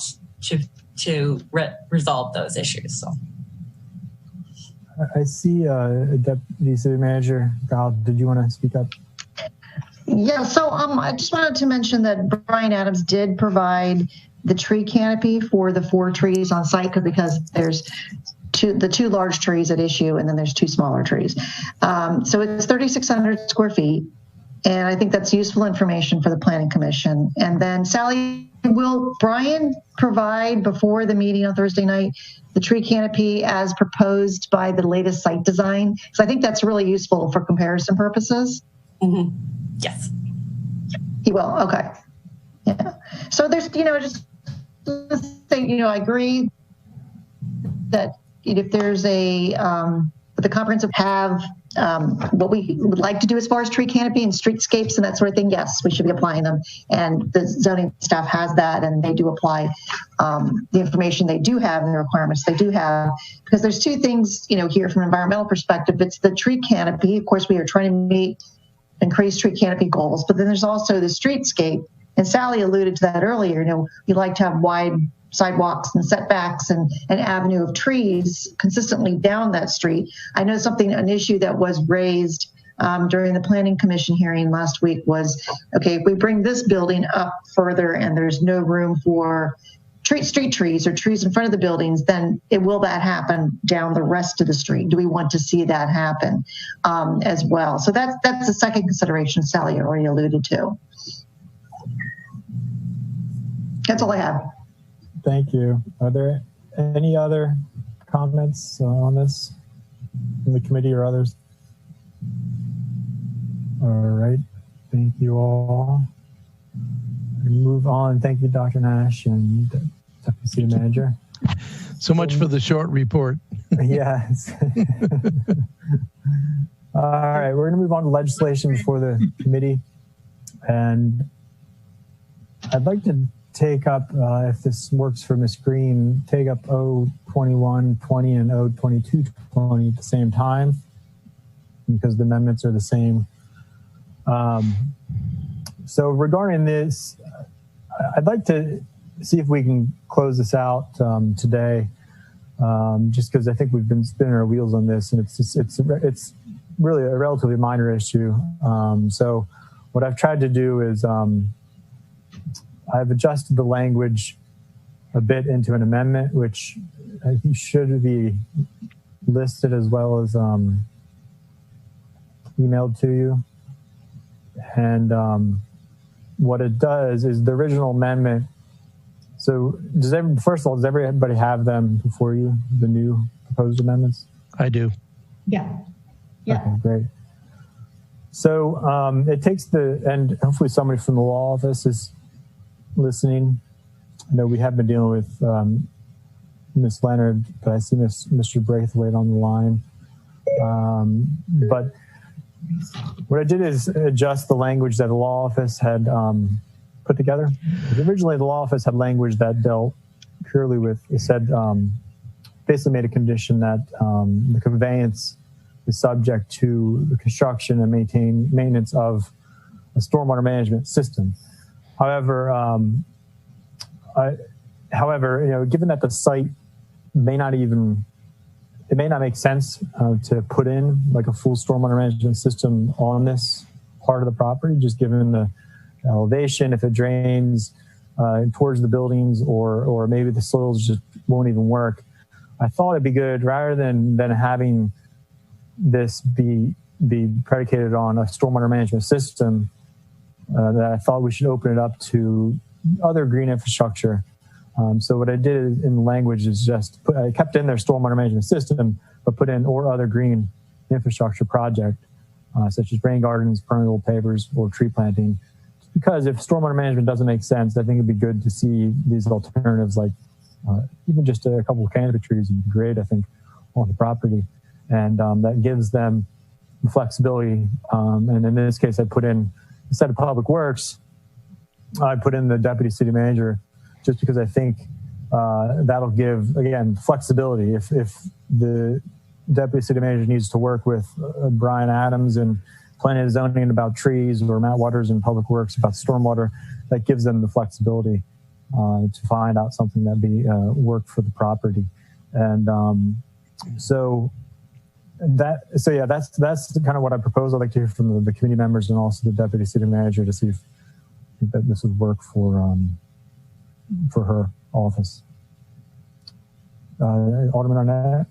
to resolve those issues. So I see Deputy City Manager Gal. Did you want to speak up? Yeah, so I just wanted to mention that Brian Adams did provide the tree canopy for the 4 trees on site, because there's the two large trees at issue, and then there's 2 smaller trees. So it's 3,600 square feet, and I think that's useful information for the Planning Commission. And then Sally, will Brian provide before the meeting on Thursday night the tree canopy as proposed by the latest site design? Because I think that's really useful for comparison purposes. Mm-hmm. Yes. He will. Okay. Yeah. So there's, just say, I agree that if there's the comprehensive have what we would like to do as far as tree canopy and streetscapes and that sort of thing, yes, we should be applying them. And the zoning staff has that, and they do apply the information they do have and the requirements they do have. Because there's two things, here from an environmental perspective. It's the tree canopy. Of course, we are trying to meet increased tree canopy goals, but then there's also the streetscape. And Sally alluded to that earlier. We like to have wide sidewalks and setbacks and an avenue of trees consistently down that street. I know an issue that was raised during the Planning Commission hearing last week was, okay, if we bring this building up further and there's no room for street trees or trees in front of the buildings, then will that happen down the rest of the street? Do we want to see that happen as well? So that's the second consideration Sally already alluded to. That's all I have. Thank you. Are there any other comments on this from the committee or others? All right. Thank you all. We move on. Thank you, Dr. Nash and Deputy City Manager. So much for the short report. Yes. All right. We're going to move on to legislation before the committee. And I'd like to take up, if this works for Ms. Green, take up O2120 and O2220 at the same time because the amendments are the same. So regarding this, I'd like to see if we can close this out today, just because I think we've been spinning our wheels on this, and it's really a relatively minor issue. So what I've tried to do is I've adjusted the language a bit into an amendment, which I think should be listed as well as emailed to you. And what it does is the original amendment. So first of all, does everybody have them before you, the new proposed amendments? I do. Yeah. Okay, great. So it takes and hopefully somebody from the law office is listening. I know we have been dealing with Ms. Leonard, but I see Mr. Braithwaite on the line. But what I did is adjust the language that the law office had put together. Originally, the law office had language that dealt purely with, it said, basically made a condition that the conveyance is subject to the construction and maintenance of a stormwater management system. However, given that the site may not make sense to put in like a full stormwater management system on this part of the property, just given the elevation, if it drains towards the buildings, or maybe the soils just won't even work. I thought it'd be good, rather than having this be predicated on a stormwater management system, that I thought we should open it up to other green infrastructure. So what I did in the language is I kept in their stormwater management system, but put in or other green infrastructure project, such as rain gardens, permeable pavers, or tree planting. Because if stormwater management doesn't make sense, I think it'd be good to see these alternatives, like even just a couple of canopy trees would be great, I think, on the property. And that gives them the flexibility. And in this case, I put in, instead of Public Works, I put in the Deputy City Manager, just because I think that'll give, again, flexibility. If the Deputy City Manager needs to work with Brian Adams and Planning and Zoning about trees, or Matt Waters in Public Works about stormwater, that gives them the flexibility to find out something that be work for the property. And that's kind of what I propose. I'd like to hear from the committee members and also the Deputy City Manager to see if that this would work for her office. Alderman Arnett.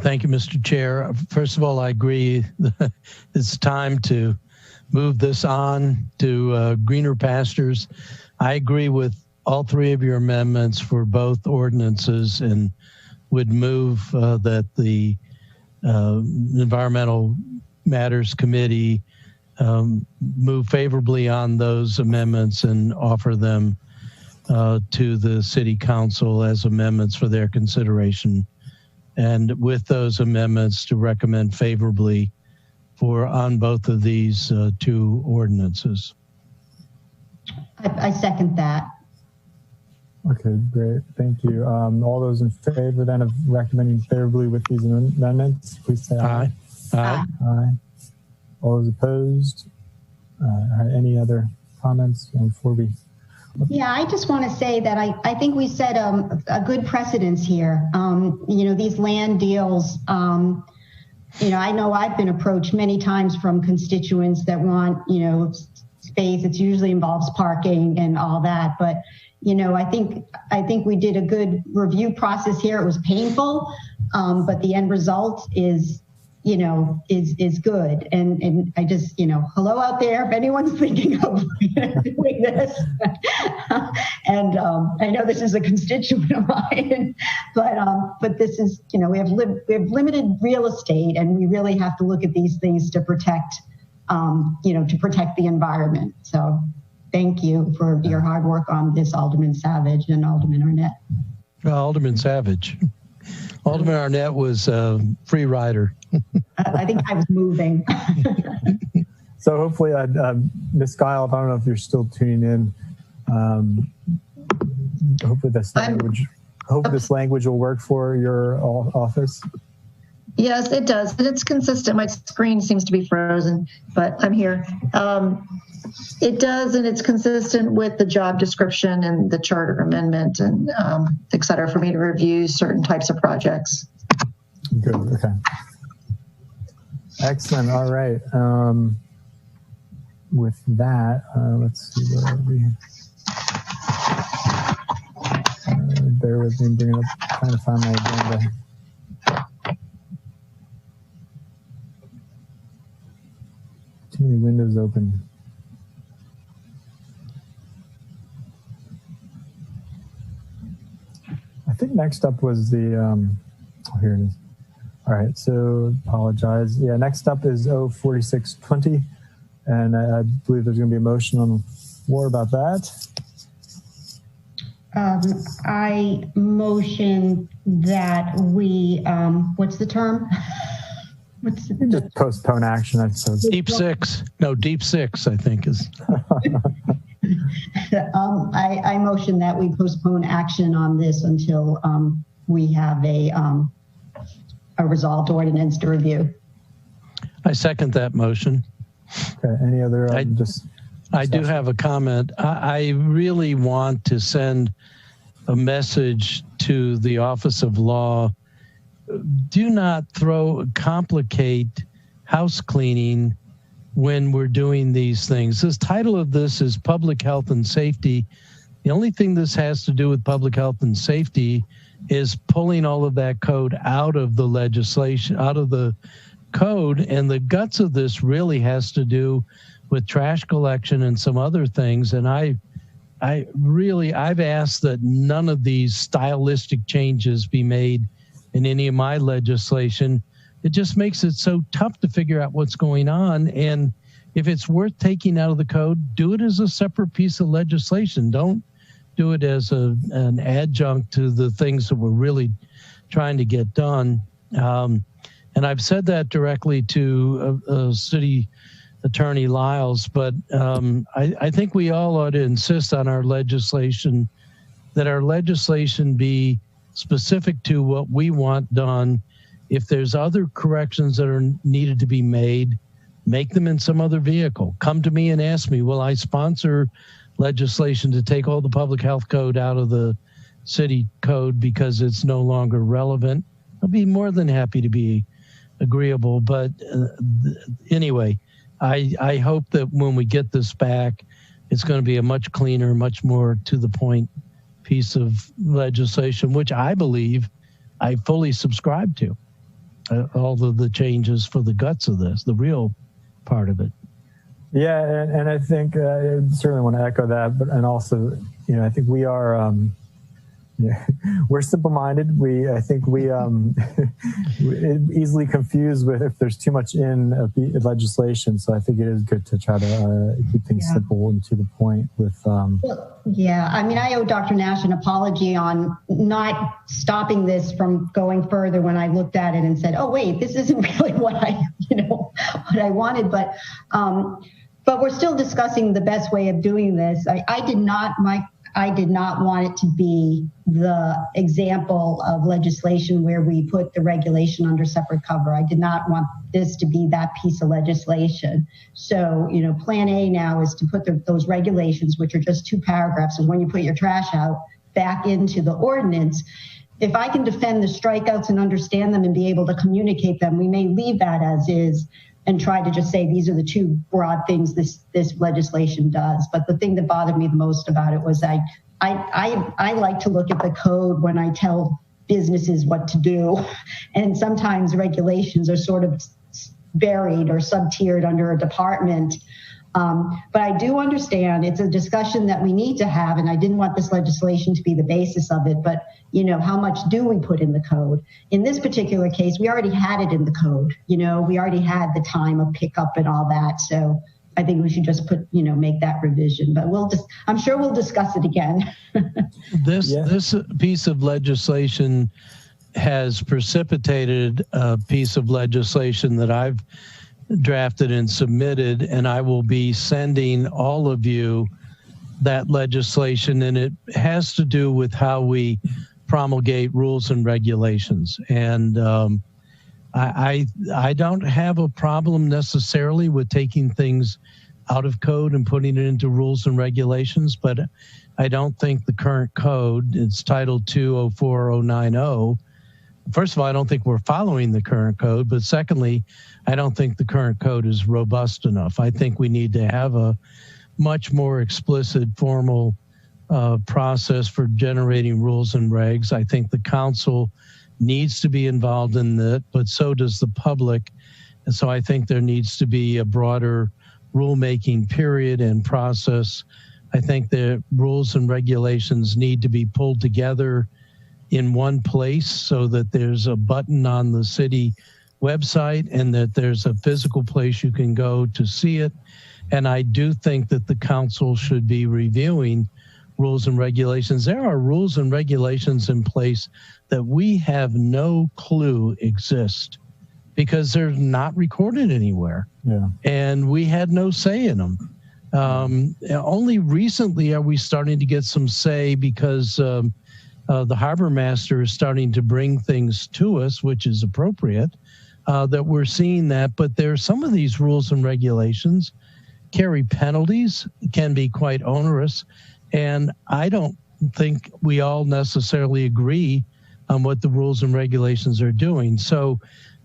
Thank you, Mr. Chair. First of all, I agree that it's time to move this on to greener pastures. I agree with all three of your amendments for both ordinances, and would move that the Environmental Matters Committee move favorably on those amendments and offer them to the city council as amendments for their consideration. And with those amendments to recommend favorably on both of these two ordinances. I second that. Okay, great. Thank you. All those in favor then of recommending favorably with these amendments, please say aye. Aye. Aye. All those opposed? All right, any other comments before we? Yeah, I just want to say that I think we set a good precedence here. These land deals, I know I've been approached many times from constituents that want, space. It usually involves parking and all that. But, I think we did a good review process here. It was painful, but the end result is good. And I just, hello out there, if anyone's thinking of doing this. And I know this is a constituent of mine, but this is, we have limited real estate, and we really have to look at these things to protect, the environment. So thank you for your hard work on this, Alderman Savage and Alderman Arnett. Alderman Savage. Alderman Arnett was a free rider. I think I was moving. So hopefully, Ms. Guile, I don't know if you're still tuning in. Hopefully this language will work for your office. Yes, it does. And it's consistent. My screen seems to be frozen, but I'm here. It does, and it's consistent with the job description and the charter amendment and et cetera, for me to review certain types of projects. Good. Okay. Excellent. All right. With that, let's see where are we. Bear with me, trying to find my agenda. Too many windows open. I think next up was the, here it is. All right, so apologize. Yeah, next up is 04620, and I believe there's going to be a motion on the floor about that. I motion that we, what's the term? Just postpone action, I suppose. Deep six, I think is. I motion that we postpone action on this until we have a resolved ordinance to review. I second that motion. Okay. Any other? I do have a comment. I really want to send a message to the Office of Law. Do not complicate house cleaning when we're doing these things. This title of this is Public Health and Safety. The only thing this has to do with public health and safety is pulling all of that code out of the legislation, out of the code. And the guts of this really has to do with trash collection and some other things. And I've asked that none of these stylistic changes be made in any of my legislation. It just makes it so tough to figure out what's going on. And if it's worth taking out of the code, do it as a separate piece of legislation. Don't do it as an adjunct to the things that we're really trying to get done. And I've said that directly to City Attorney Lyles, but I think we all ought to insist on our legislation, that our legislation be specific to what we want done. If there's other corrections that are needed to be made, make them in some other vehicle. Come to me and ask me, will I sponsor legislation to take all the public health code out of the city code because it's no longer relevant? I'll be more than happy to be agreeable. But anyway, I hope that when we get this back, it's going to be a much cleaner, much more to the point piece of legislation, which I believe I fully subscribe to. All of the changes for the guts of this, the real part of it. Yeah, and I think I certainly want to echo that, but and also, I think we are Yeah, we're simple-minded. I think we easily confused with if there's too much in legislation. So I think it is good to try to keep things simple and to the point. With yeah, I mean, I owe Dr. Nash an apology on not stopping this from going further when I looked at it and said, "Oh, wait, this isn't really what I wanted." But we're still discussing the best way of doing this. I did not want it to be the example of legislation where we put the regulation under separate cover. I did not want this to be that piece of legislation. So, plan A now is to put those regulations, which are just 2 paragraphs, and when you put your trash out, back into the ordinance. If I can defend the strikeouts and understand them and be able to communicate them, we may leave that as is and try to just say these are the 2 broad things this legislation does. But the thing that bothered me the most about it was I like to look at the code when I tell businesses what to do. And sometimes regulations are sort of buried or sub-tiered under a department. But I do understand it's a discussion that we need to have, and I didn't want this legislation to be the basis of it, but how much do we put in the code? In this particular case, we already had it in the code. We already had the time of pickup and all that. So I think we should just make that revision, but I'm sure we'll discuss it again. This piece of legislation has precipitated a piece of legislation that I've drafted and submitted, and I will be sending all of you that legislation, and it has to do with how we promulgate rules and regulations. And I don't have a problem necessarily with taking things out of code and putting it into rules and regulations, but I don't think the current code, it's Title 204090. First of all, I don't think we're following the current code, but secondly, I don't think the current code is robust enough. I think we need to have a much more explicit, formal process for generating rules and regs. I think the council needs to be involved in that, but so does the public. And so I think there needs to be a broader rulemaking period and process. I think the rules and regulations need to be pulled together in one place so that there's a button on the city website and that there's a physical place you can go to see it. And I do think that the council should be reviewing rules and regulations. There are rules and regulations in place that we have no clue exist because they're not recorded anywhere. Yeah. And we had no say in them. Only recently are we starting to get some say because the harbor master is starting to bring things to us, which is appropriate, that we're seeing that. But there are some of these rules and regulations carry penalties, can be quite onerous. And I don't think we all necessarily agree on what the rules and regulations are doing. So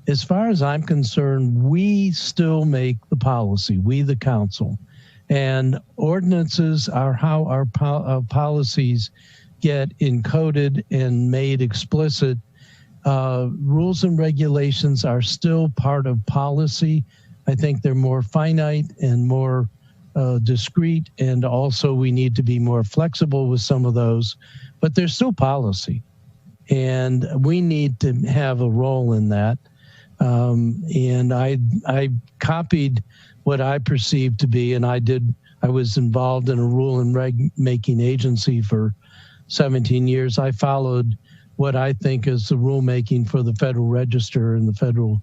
as far as I'm concerned, we still make the policy, we the council. And ordinances are how our policies get encoded and made explicit. Rules and regulations are still part of policy. I think they're more finite and more discrete, and also we need to be more flexible with some of those, but they're still policy. And we need to have a role in that. And I copied what I perceived to be, and I was involved in a rule and reg making agency for 17 years. I followed what I think is the rulemaking for the Federal Register and the federal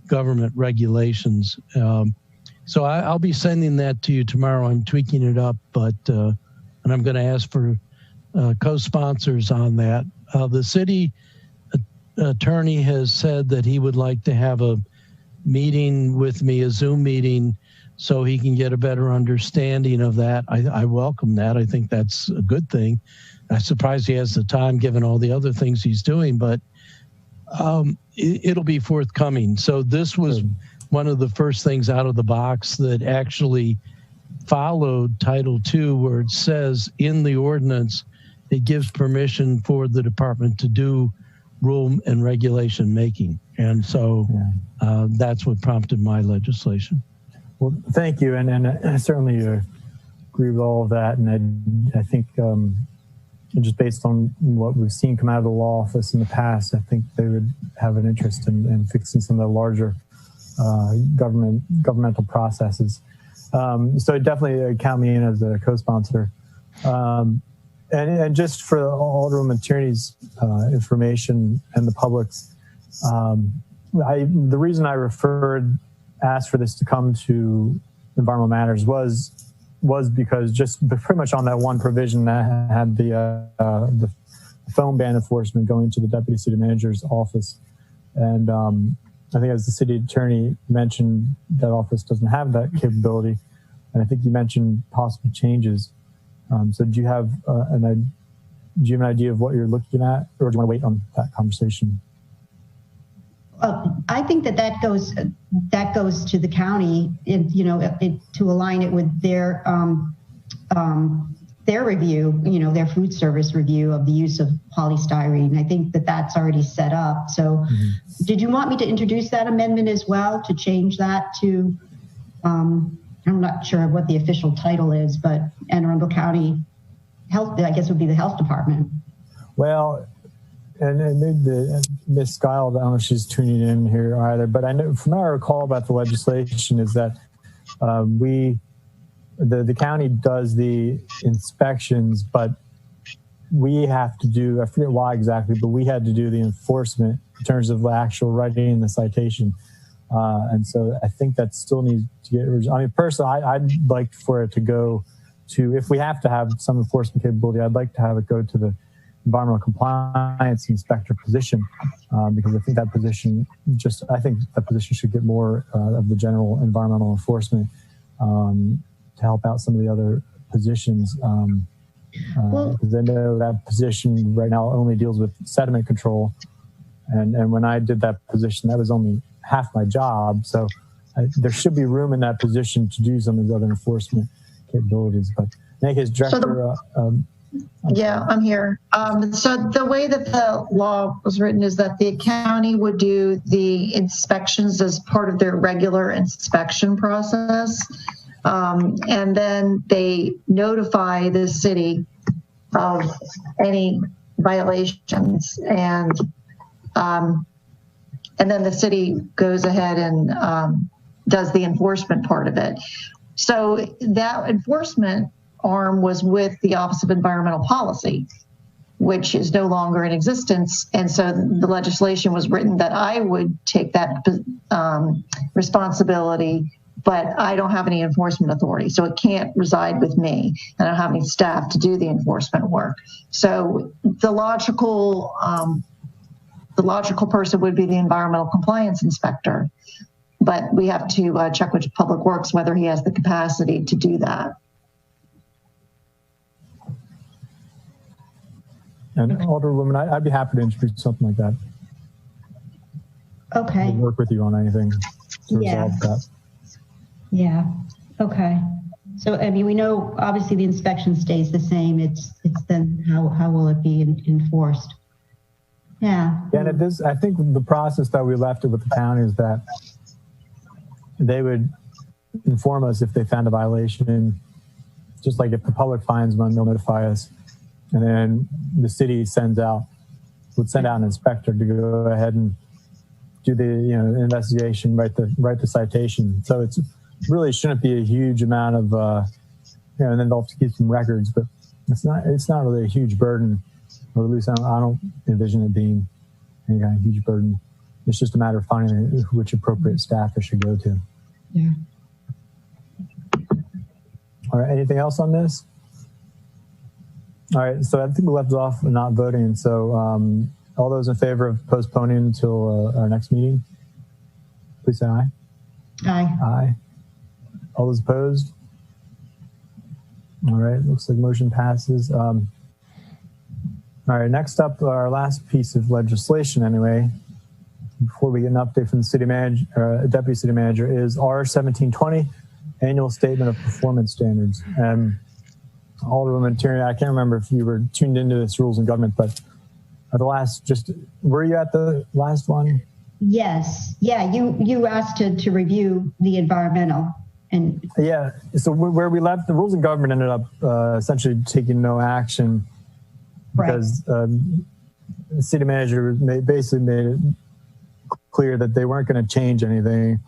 government regulations. So I'll be sending that to you tomorrow. I'm tweaking it up, but and I'm going to ask for co-sponsors on that. The city attorney has said that he would like to have a meeting with me, a Zoom meeting, so he can get a better understanding of that. I welcome that. I think that's a good thing. I'm surprised he has the time given all the other things he's doing, but it'll be forthcoming. So this was one of the first things out of the box that actually followed Title II, where it says in the ordinance, it gives permission for the department to do rule and regulation making. And so that's what prompted my legislation. Well, thank you. And I certainly agree with all of that. And I think just based on what we've seen come out of the law office in the past, I think they would have an interest in fixing some of the larger governmental processes. So definitely count me in as a co-sponsor. And just for Alderwoman Tierney's information and the public's, the reason I asked for this to come to Environmental Matters was because just pretty much on that one provision that had the phone ban enforcement going to the Deputy City Manager's office. And I think as the City Attorney mentioned, that office doesn't have that capability. And I think you mentioned possible changes. So do you have an idea of what you're looking at, or do you want to wait on that conversation? I think that goes to the county, to align it with their review, their food service review of the use of polystyrene. I think that that's already set up. So, Did you want me to introduce that amendment as well to change that to? I'm not sure what the official title is, but Anne Arundel County Health, I guess, would be the Health Department. Well. And Ms. Skyle, I don't know if she's tuning in here either, but I know from what I recall about the legislation is that the county does the inspections, but we have to do, I forget why exactly, but we had to do the enforcement in terms of the actual writing the citation. And so I think that still needs to get, I mean, personally, I'd like for it to go to, if we have to have some enforcement capability, I'd like to have it go to the environmental compliance inspector position, because I think that position should get more of the general environmental enforcement to help out some of the other positions. Because I know that position right now only deals with sediment control. And when I did that position, that was only half my job. So there should be room in that position to do some of the other enforcement capabilities. But in any case, Director, I'm here. So the way that the law was written is that the county would do the inspections as part of their regular inspection process. And then they notify the city of any violations, and then the city goes ahead and does the enforcement part of it. So that enforcement arm was with the Office of Environmental Policy, which is no longer in existence. And so the legislation was written that I would take that responsibility, but I don't have any enforcement authority. So it can't reside with me. I don't have any staff to do the enforcement work. So the logical person would be the environmental compliance inspector, but we have to check with Public Works whether he has the capacity to do that. And Alderwoman, I'd be happy to introduce something like that. Okay. I'll work with you on anything to resolve that. Yeah. Okay. So, I mean, we know obviously the inspection stays the same. It's then how will it be enforced? Yeah. And it is, I think the process that we left it with the county is that they would inform us if they found a violation, just like if the public finds one, they'll notify us. And then the city would send out an inspector to go ahead and do the investigation, write the citation. So it's really shouldn't be a huge amount of and then they'll have to keep some records, but it's not really a huge burden, or at least I don't envision it being any kind of huge burden. It's just a matter of finding which appropriate staff it should go to. Yeah. All right. Anything else on this? All right, so I think we left off not voting. So all those in favor of postponing until our next meeting, please say aye. Aye. Aye. All those opposed? All right, looks like motion passes. All right, next up, our last piece of legislation anyway, before we get an update from the city manager, deputy city manager, is R1720, Annual Statement of Performance Standards. Alderwoman Tierney, I can't remember if you were tuned into this Rules and Government, but were you at the last one? Yes. Yeah, you asked to review the environmental. And yeah, so where we left, the Rules and Government ended up essentially taking no action because the city manager basically made it clear that they weren't going to change anything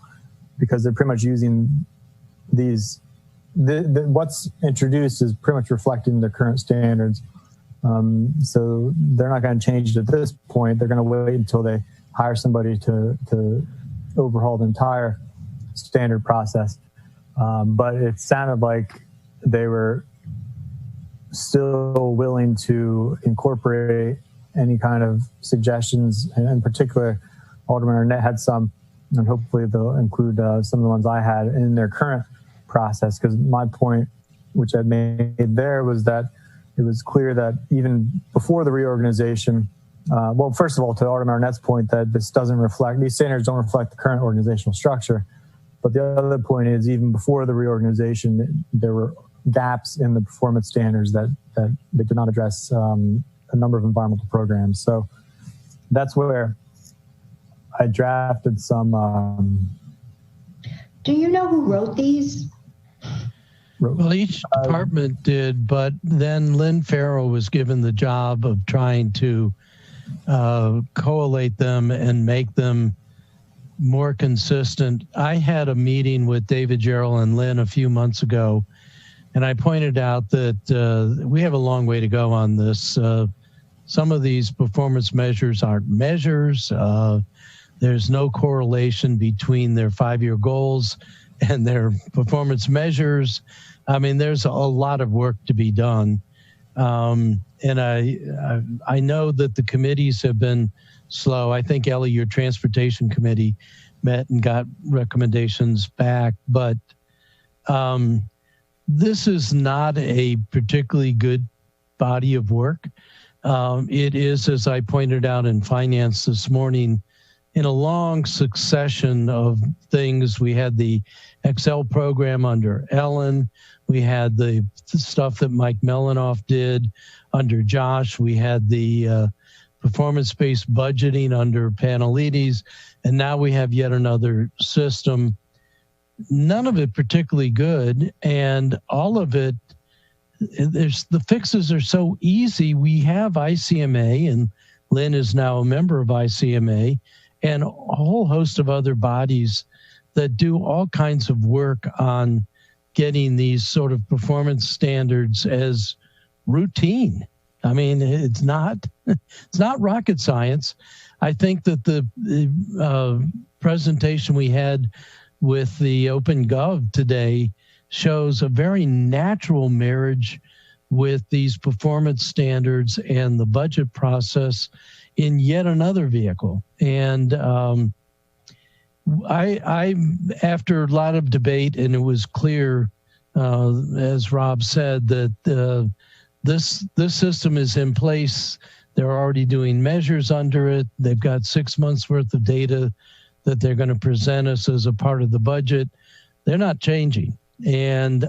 because they're pretty much using these. What's introduced is pretty much reflecting the current standards. So they're not going to change it at this point. They're going to wait until they hire somebody to overhaul the entire standard process. But it sounded like they were still willing to incorporate any kind of suggestions. And in particular, Alderman Arnett had some, and hopefully they'll include some of the ones I had in their current process. Because my point, which I made there, was that it was clear that even before the reorganization, well, first of all, to Alderman Arnett's point that this doesn't reflect, these standards don't reflect the current organizational structure. But the other point is, even before the reorganization, there were gaps in the performance standards that they did not address a number of environmental programs. So that's where I drafted some. Do you know who wrote these? Well, each department did, but then Lynn Farrell was given the job of trying to collate them and make them more consistent. I had a meeting with David Gerald and Lynn a few months ago, and I pointed out that we have a long way to go on this. Some of these performance measures aren't measures. There's no correlation between their 5-year goals and their performance measures. I mean, there's a lot of work to be done. And I know that the committees have been slow. I think, Ellie, your transportation committee met and got recommendations back, but this is not a particularly good body of work. It is, as I pointed out in finance this morning, in a long succession of things. We had the Excel program under Ellen. We had the stuff that Mike Melanoff did under Josh. We had the performance-based budgeting under Panelides. And now we have yet another system. None of it particularly good. And all of it, the fixes are so easy. We have ICMA, and Lynn is now a member of ICMA, and a whole host of other bodies that do all kinds of work on getting these sort of performance standards as routine. I mean, it's not rocket science. I think that the presentation we had with the OpenGov today shows a very natural marriage with these performance standards and the budget process in yet another vehicle. And I after a lot of debate, and it was clear, as Rob said, that this system is in place. They're already doing measures under it. They've got 6 months worth of data that they're going to present us as a part of the budget. They're not changing. And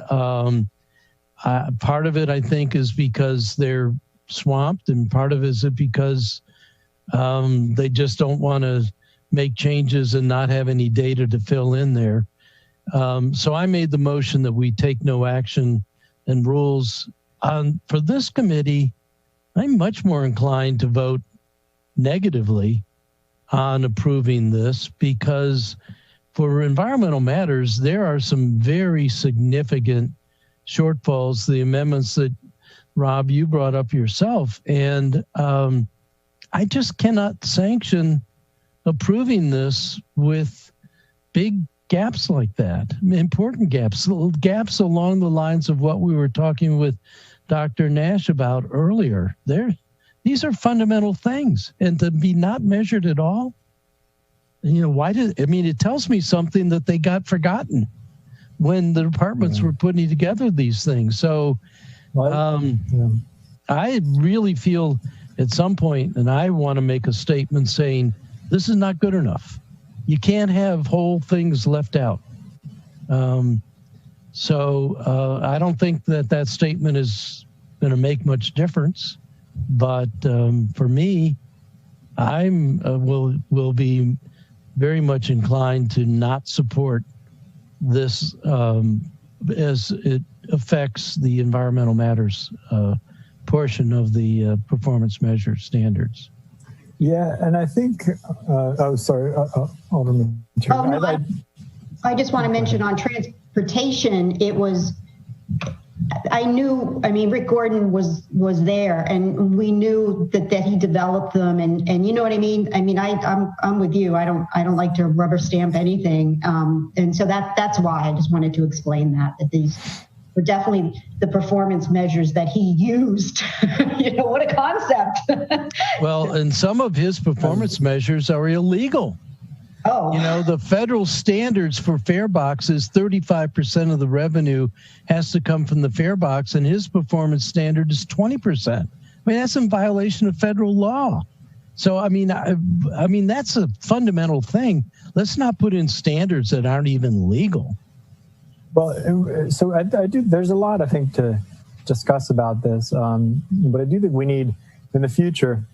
part of it, I think, is because they're swamped, and part of it is because they just don't want to make changes and not have any data to fill in there. So I made the motion that we take no action and rules. For this committee, I'm much more inclined to vote negatively on approving this, because for environmental matters, there are some very significant shortfalls, the amendments that, Rob, you brought up yourself. And I just cannot sanction approving this with big gaps like that, important gaps along the lines of what we were talking with Dr. Nash about earlier. These are fundamental things, and to be not measured at all, it tells me something that they got forgotten when the departments were putting together these things. So I really feel at some point, and I want to make a statement saying, this is not good enough. You can't have whole things left out. So I don't think that statement is going to make much difference. But for me, I'm will be very much inclined to not support this as it affects the environmental matters portion of the performance measure standards. Yeah, and I think, Alderman. I just want to mention on transportation, Rick Gordon was there, and we knew that he developed them, and you know what I mean? I'm with you. I don't like to rubber stamp anything. And so that's why I just wanted to explain that these were definitely the performance measures that he used. What a concept. Well, and some of his performance measures are illegal. Oh. The federal standards for fare boxes, 35% of the revenue has to come from the fare box, and his performance standard is 20%. That's in violation of federal law. So, that's a fundamental thing. Let's not put in standards that aren't even legal. Well, so I do. There's a lot, I think, to discuss about this, but I do think we need, in the future,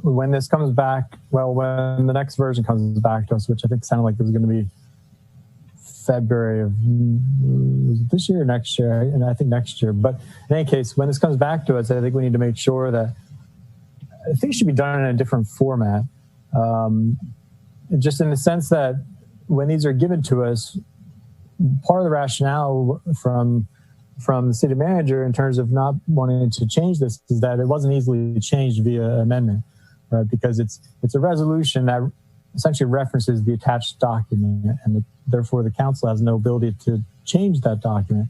when this comes back, when the next version comes back to us, which I think sounded like it was going to be February of this year or next year, and I think next year. But in any case, when this comes back to us, I think we need to make sure that I think it should be done in a different format, just in the sense that when these are given to us, part of the rationale from the city manager in terms of not wanting to change this is that it wasn't easily changed via amendment, right? Because it's a resolution that essentially references the attached document, and therefore the council has no ability to change that document.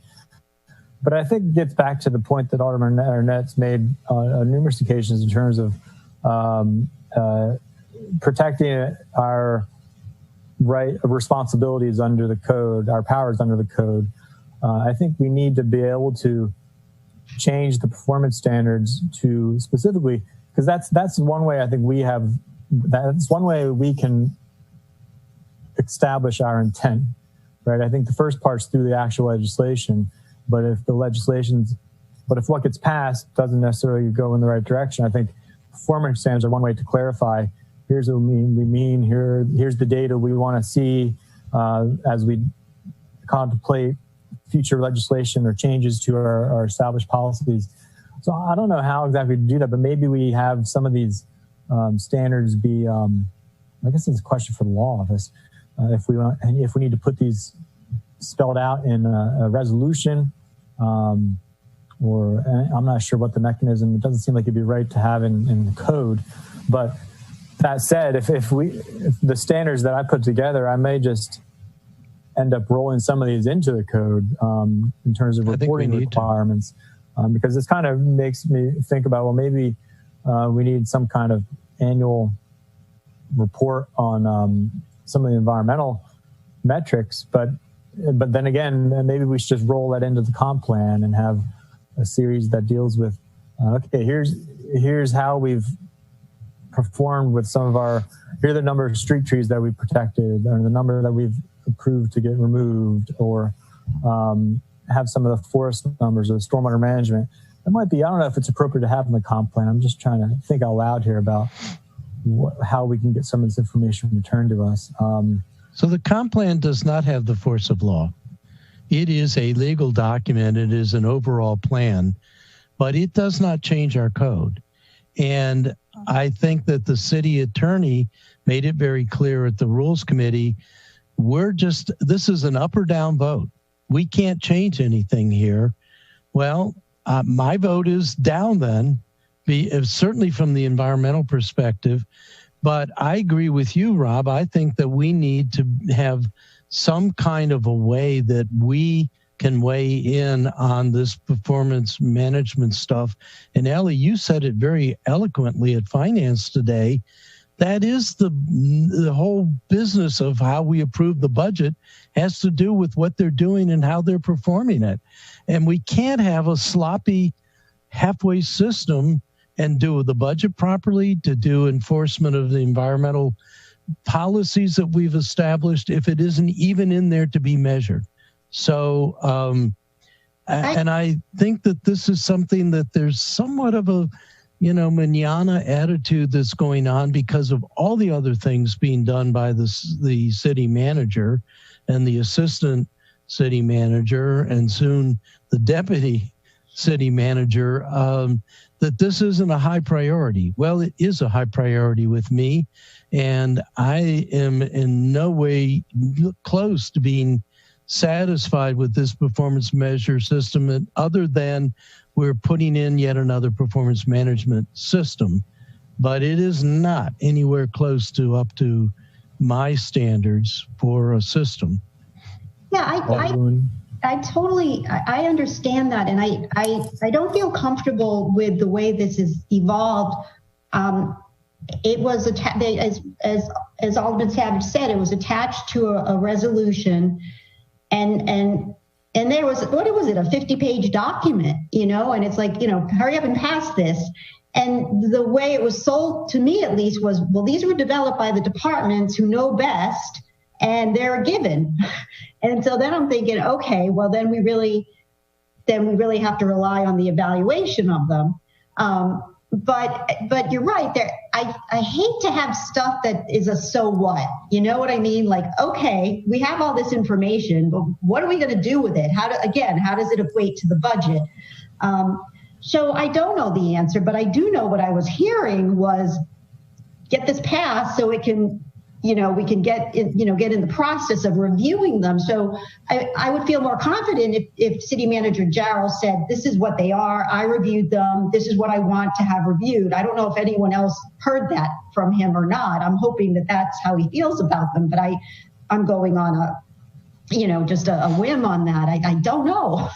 But I think it gets back to the point that Alderman Arnett's made on numerous occasions in terms of protecting our responsibilities under the code, our powers under the code. I think we need to be able to change the performance standards to specifically, because that's one way I think that's one way we can establish our intent, right? I think the first part's through the actual legislation, but if what gets passed doesn't necessarily go in the right direction, I think performance standards are one way to clarify. Here's what we mean. Here's the data we want to see as we contemplate future legislation or changes to our established policies. So I don't know how exactly to do that, but maybe we have some of these standards be. I guess it's a question for the law office. If we need to put these spelled out in a resolution, or I'm not sure what the mechanism. It doesn't seem like it'd be right to have in the code, but. That said, if the standards that I put together, I may just end up rolling some of these into the code in terms of reporting requirements, because this kind of makes me think about, well, maybe we need some kind of annual report on some of the environmental metrics, but then again, maybe we should just roll that into the comp plan and have a series that deals with, okay, here's how we've performed with some of here are the number of street trees that we protected, or the number that we've approved to get removed, or have some of the forest numbers or stormwater management. That might be, I don't know if it's appropriate to have in the comp plan. I'm just trying to think out loud here about how we can get some of this information returned to us. So the comp plan does not have the force of law. It is a legal document. It is an overall plan, but it does not change our code. And I think that the city attorney made it very clear at the Rules Committee, this is an up or down vote. We can't change anything here. Well, my vote is down then, certainly from the environmental perspective. But I agree with you, Rob. I think that we need to have some kind of a way that we can weigh in on this performance management stuff. And Ellie, you said it very eloquently at Finance today. That is the whole business of how we approve the budget has to do with what they're doing and how they're performing it. And we can't have a sloppy halfway system and do the budget properly, to do enforcement of the environmental policies that we've established, if it isn't even in there to be measured. So, and I think that this is something that there's somewhat of a, manana attitude that's going on because of all the other things being done by the city manager and the assistant city manager, and soon the deputy city manager, that this isn't a high priority. Well, it is a high priority with me, and I am in no way close to being satisfied with this performance measure system, other than we're putting in yet another performance management system. But it is not anywhere close to up to my standards for a system. Yeah, I totally, I understand that. And I don't feel comfortable with the way this has evolved. It was, as Alderman Savage said, it was attached to a resolution, and there was, what was it, a 50-page document, and it's like, hurry up and pass this. And the way it was sold to me, at least, was, well, these were developed by the departments who know best, and they're a given. And so then I'm thinking, okay, well, then we really have to rely on the evaluation of them. But you're right. I hate to have stuff that is a so what. You know what I mean? Like, okay, we have all this information, but what are we going to do with it? How does it equate to the budget? So I don't know the answer, but I do know what I was hearing was get this passed so it can, we can get in the process of reviewing them. So I would feel more confident if City Manager Jarrell said, this is what they are, I reviewed them, this is what I want to have reviewed. I don't know if anyone else heard that from him or not. I'm hoping that that's how he feels about them, but I'm going on just a whim on that. I don't know.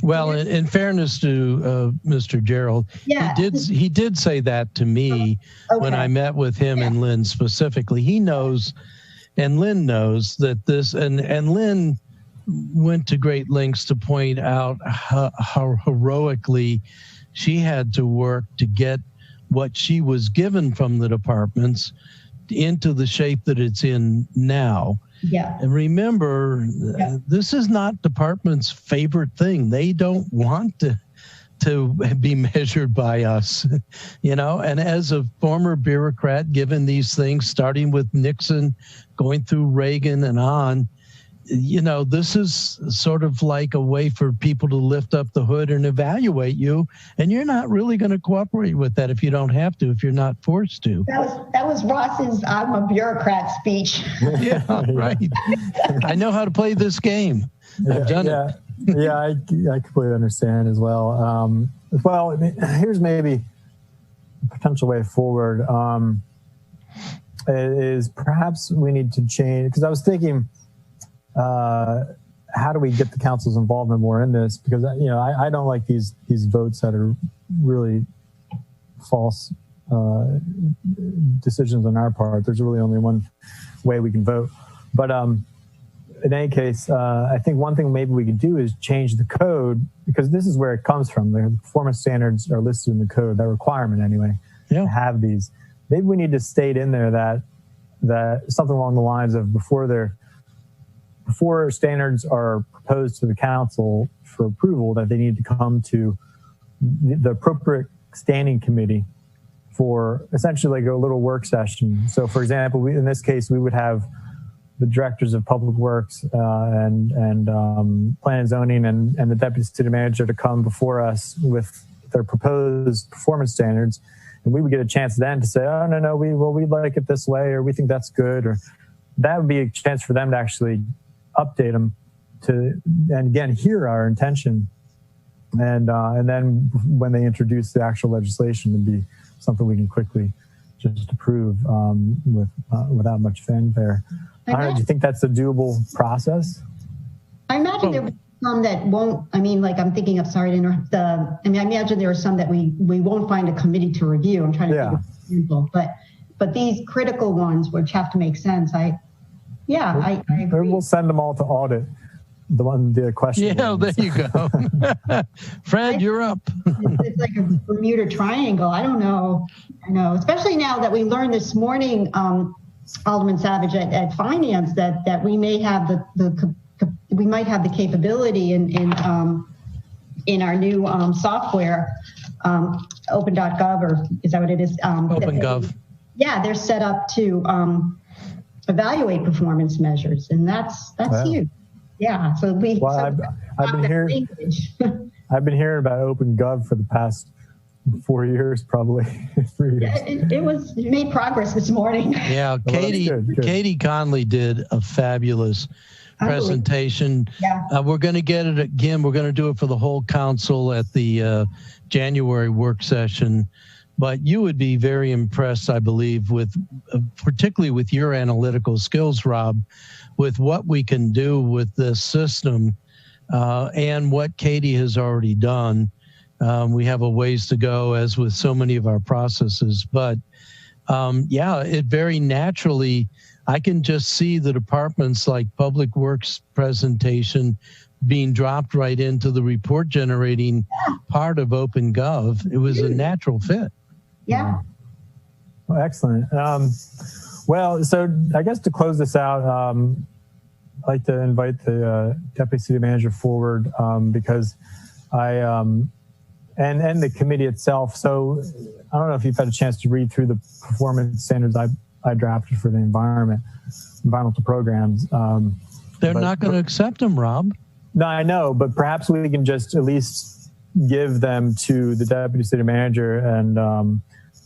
Well, in fairness to Mr. Gerald, yeah, he did say that to me when I met with him and Lynn specifically. He knows, and Lynn knows that this, and Lynn went to great lengths to point out how heroically she had to work to get what she was given from the departments into the shape that it's in now. Yeah. And remember, this is not department's favorite thing. They don't want to be measured by us, and as a former bureaucrat, given these things, starting with Nixon, going through Reagan and on, this is sort of like a way for people to lift up the hood and evaluate you. And you're not really going to cooperate with that if you don't have to, if you're not forced to. That was Ross's "I'm a bureaucrat" speech. Yeah, right. I know how to play this game. I've done it. Yeah, I completely understand as well. Here's maybe a potential way forward. Is perhaps we need to change, because I was thinking, how do we get the council's involvement more in this? Because I don't like these votes that are really false decisions on our part. There's really only one way we can vote. But in any case, I think one thing maybe we could do is change the code, because this is where it comes from. The performance standards are listed in the code, that requirement anyway, to have these. Maybe we need to state in there that something along the lines of before standards are proposed to the council for approval, that they need to come to the appropriate standing committee for essentially like a little work session. So for example, in this case, we would have the directors of public works and plan and zoning and the deputy city manager to come before us with their proposed performance standards. And we would get a chance then to say, oh, no, we'd like it this way, or we think that's good, or that would be a chance for them to actually update them and again, hear our intention. And then when they introduce the actual legislation, it'd be something we can quickly just approve without much fanfare. I don't know, do you think that's a doable process? I imagine there will be some that won't. I mean, like I'm thinking of, sorry to interrupt. I imagine there are some that we won't find a committee to review. I'm trying to think of an example, but these critical ones, which have to make sense, I agree. We'll send them all to audit. The question. Yeah, there you go. Fred, you're up. It's like a Bermuda Triangle. I don't know. I know, especially now that we learned this morning, Alderman Savage at Finance, that we may have we might have the capability in our new software, open.gov, or is that what it is? OpenGov. They're set up to evaluate performance measures, and that's huge. Yeah, so I've been hearing. I've been hearing about OpenGov for the past 4 years, probably 3 years. It made progress this morning. Yeah, that's good. Katie Conley did a fabulous presentation. Yeah. We're going to get it again. We're going to do it for the whole council at the January work session. But you would be very impressed, I believe, with particularly with your analytical skills, Rob, with what we can do with this system and what Katie has already done. We have a ways to go, as with so many of our processes. But yeah, it very naturally, I can just see the departments like Public Works presentation being dropped right into the report generating part of OpenGov. It was a natural fit. Yeah. Well, excellent. Well, so I guess to close this out, I'd like to invite the Deputy City Manager forward because and the committee itself. So I don't know if you've had a chance to read through the performance standards I drafted for the environmental programs. They're not going to accept them, Rob. No, I know, but perhaps we can just at least give them to the Deputy City Manager and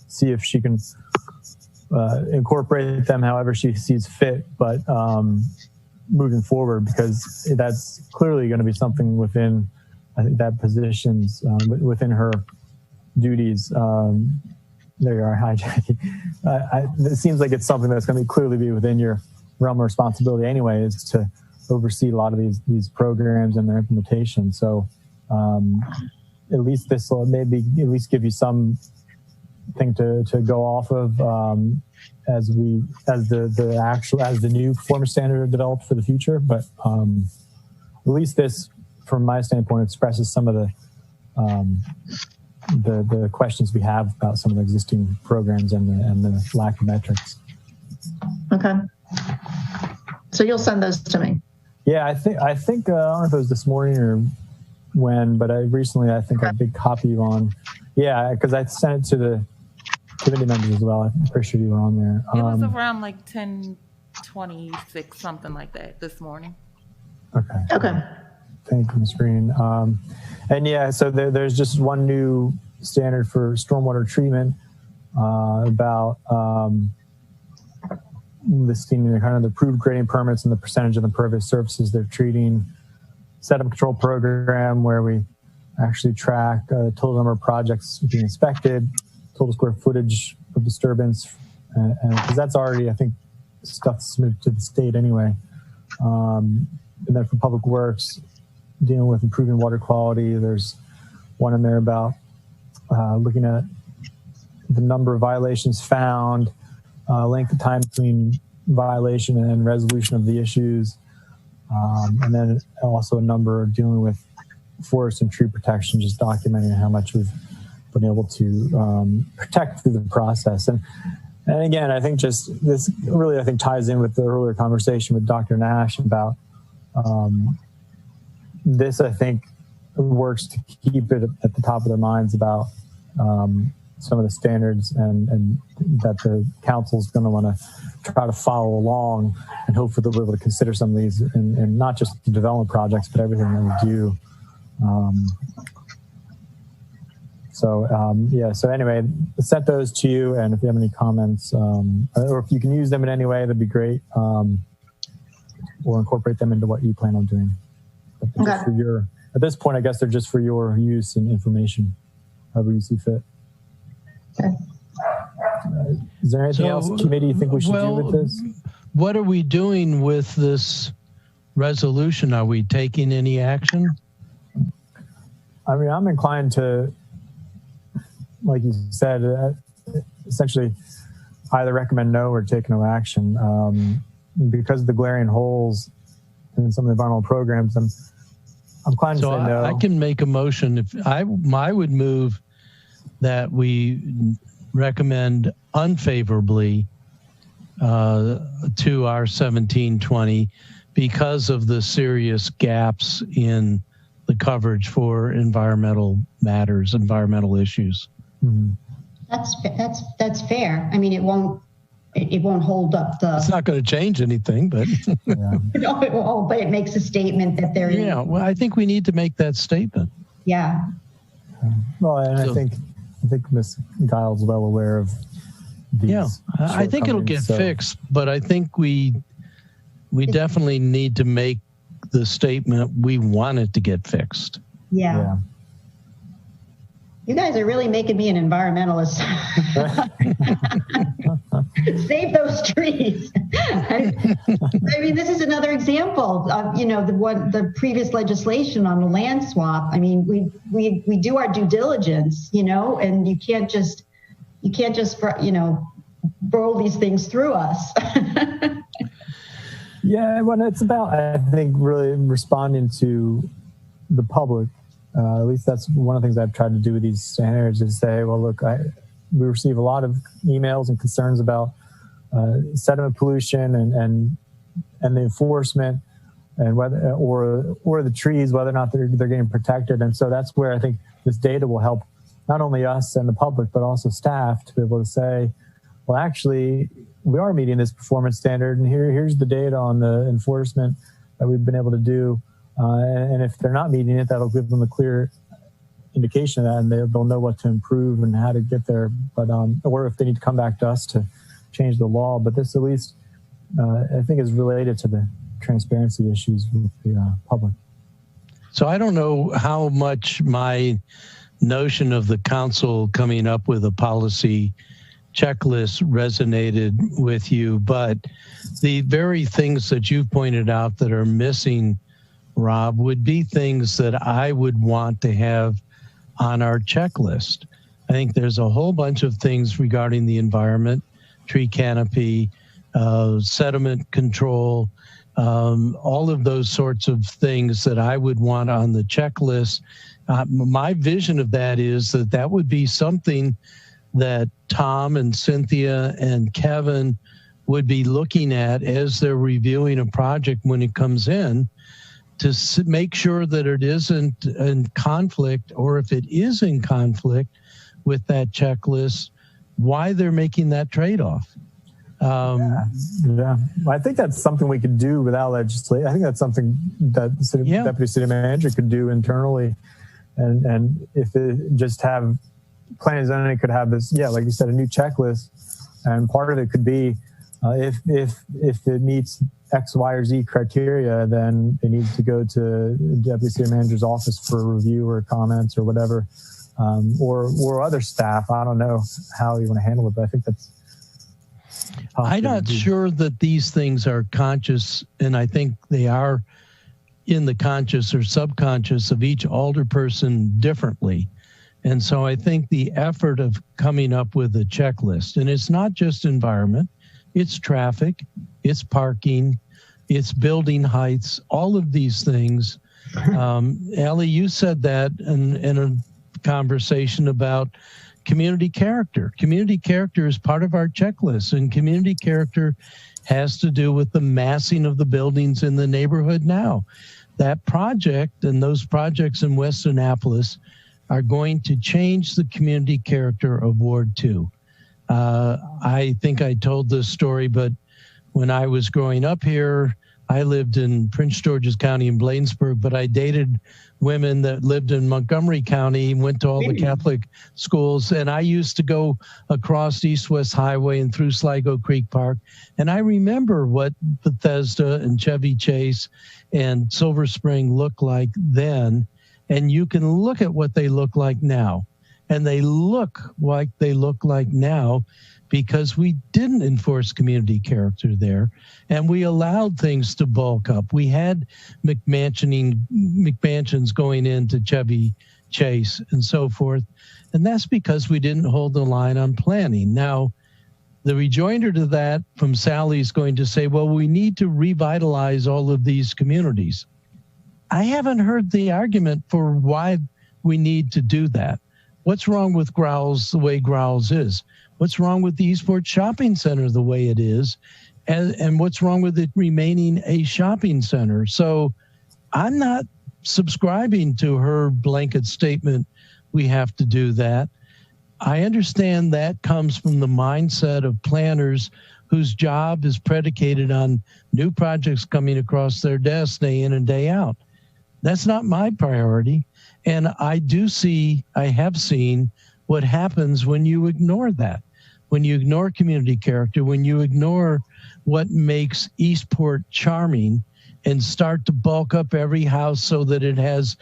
see if she can incorporate them however she sees fit. But moving forward, because that's clearly going to be something within, I think, that position's within her duties. There you are. Hi, Jackie. It seems like it's something that's going to clearly be within your realm of responsibility anyway, is to oversee a lot of these programs and their implementation. So at least this will maybe at least give you some thing to go off of as the new performance standard are developed for the future. But at least this, from my standpoint, expresses some of the questions we have about some of the existing programs and the lack of metrics. Okay. So you'll send those to me. Yeah, I think I don't know if it was this morning or when, but I did copy you on. Yeah, because I sent it to the committee members as well. I'm pretty sure you were on there. It was around like 10:26, something like that, this morning. Okay. Thank you, Ms. Green. And yeah, so there's just one new standard for stormwater treatment about listing kind of the approved grading permits and the percentage of impervious surfaces they're treating. Sediment control program where we actually track total number of projects being inspected, total square footage of disturbance, and because that's already, I think, stuff submitted to the state anyway. And then for public works, dealing with improving water quality, there's one in there about looking at the number of violations found, length of time between violation and resolution of the issues, and then also a number of dealing with forest and tree protection, just documenting how much we've been able to protect through the process. And again, I think just this really, I think, ties in with the earlier conversation with Dr. Nash about this, I think, works to keep it at the top of their minds about some of the standards and that the council is going to want to try to follow along, and hopefully they'll be able to consider some of these and not just the development projects, but everything that we do. So anyway, I sent those to you, and if you have any comments or if you can use them in any way, that'd be great. Or incorporate them into what you plan on doing. But at this point, I guess they're just for your use and information, however you see fit. Okay. Is there anything else, committee, you think we should do with this? What are we doing with this resolution? Are we taking any action? I mean, I'm inclined to, like you said, essentially either recommend no or take no action. Because of the glaring holes in some of the environmental programs, I'm inclined to say no. I can make a motion. If I would move that we recommend unfavorably to our 1720 because of the serious gaps in the coverage for environmental matters, environmental issues. Mm-hmm. That's fair. I mean, it won't hold up the. It's not going to change anything, but No, it won't. But it makes a statement that there. Yeah, well, I think we need to make that statement. Yeah. Well, and So- I think Ms. Giles is well aware of these. Yeah, I think it'll get shortcomings, so- fixed, but I think we definitely need to make the statement we want it to get fixed. Yeah. Yeah. You guys are really making me an environmentalist. Save those trees. I mean, this is another example of, the previous legislation on the land swap. I mean, we do our due diligence, and you can't just, roll these things through us. Yeah, well, it's about, I think, really responding to the public. At least that's one of the things I've tried to do with these standards is say, well, look, we receive a lot of emails and concerns about sediment pollution and the enforcement and whether or the trees, whether or not they're getting protected. And so that's where I think this data will help not only us and the public, but also staff to be able to say, well, actually, we are meeting this performance standard, and here's the data on the enforcement that we've been able to do. And if they're not meeting it, that'll give them a clear indication of that, and they'll know what to improve and how to get there. But or if they need to come back to us to change the law. But this, at least, I think, is related to the transparency issues with the public. So I don't know how much my notion of the council coming up with a policy checklist resonated with you, but the very things that you've pointed out that are missing, Rob, would be things that I would want to have on our checklist. I think there's a whole bunch of things regarding the environment, tree canopy, sediment control, all of those sorts of things that I would want on the checklist. My vision of that is that would be something that Tom and Cynthia and Kevin would be looking at as they're reviewing a project when it comes in, to make sure that it isn't in conflict, or if it is in conflict with that checklist, why they're making that trade-off. Yeah, I think that's something we could do without legislation. I think that's something that the deputy city manager could do internally, and if it just have planning and zoning could have this, like you said, a new checklist, and part of it could be if it meets X, Y, or Z criteria, then it needs to go to the deputy city manager's office for review or comments or whatever, or other staff. I don't know how you want to handle it, but I think that's. I'm not sure that these things are conscious, and I think they are in the conscious or subconscious of each alderperson differently. And so I think the effort of coming up with a checklist, and it's not just environment, it's traffic, it's parking, it's building heights, all of these things. Ellie, you said that in a conversation about community character. Community character is part of our checklist, and community character has to do with the massing of the buildings in the neighborhood now. That project and those projects in West Annapolis are going to change the community character of Ward 2. I think I told this story, but when I was growing up here, I lived in Prince George's County in Bladensburg, but I dated women that lived in Montgomery County, went to all the Catholic schools, and I used to go across East-West Highway and through Sligo Creek Park, and I remember what Bethesda and Chevy Chase and Silver Spring looked like then, and you can look at what they look like now, and they look like they look like now because we didn't enforce community character there, and we allowed things to bulk up. We had McMansions going into Chevy Chase and so forth, and that's because we didn't hold the line on planning. Now, the rejoinder to that from Sally is going to say, well, we need to revitalize all of these communities. I haven't heard the argument for why we need to do that. What's wrong with Growls the way Growls is? What's wrong with the Eastport Shopping Center the way it is? And what's wrong with it remaining a shopping center? So I'm not subscribing to her blanket statement, we have to do that. I understand that comes from the mindset of planners whose job is predicated on new projects coming across their desk day in and day out. That's not my priority. And I have seen what happens when you ignore that, when you ignore community character, when you ignore what makes Eastport charming and start to bulk up every house so that it has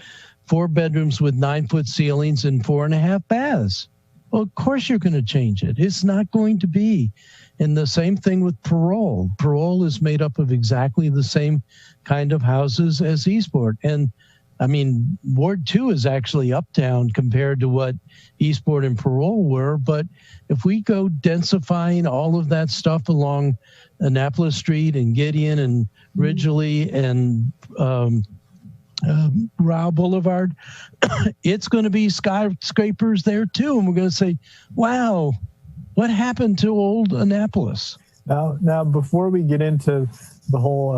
4 bedrooms with 9-foot ceilings and 4.5 baths. Well, of course you're going to change it. It's not going to be. And the same thing with Parole. Parole is made up of exactly the same kind of houses as Eastport. And I mean, Ward 2 is actually uptown compared to what Eastport and Parole were. But if we go densifying all of that stuff along Annapolis Street and Gideon and Ridgely and Rao Boulevard, it's going to be skyscrapers there too. And we're going to say, wow, what happened to old Annapolis? Now, before we get into the whole,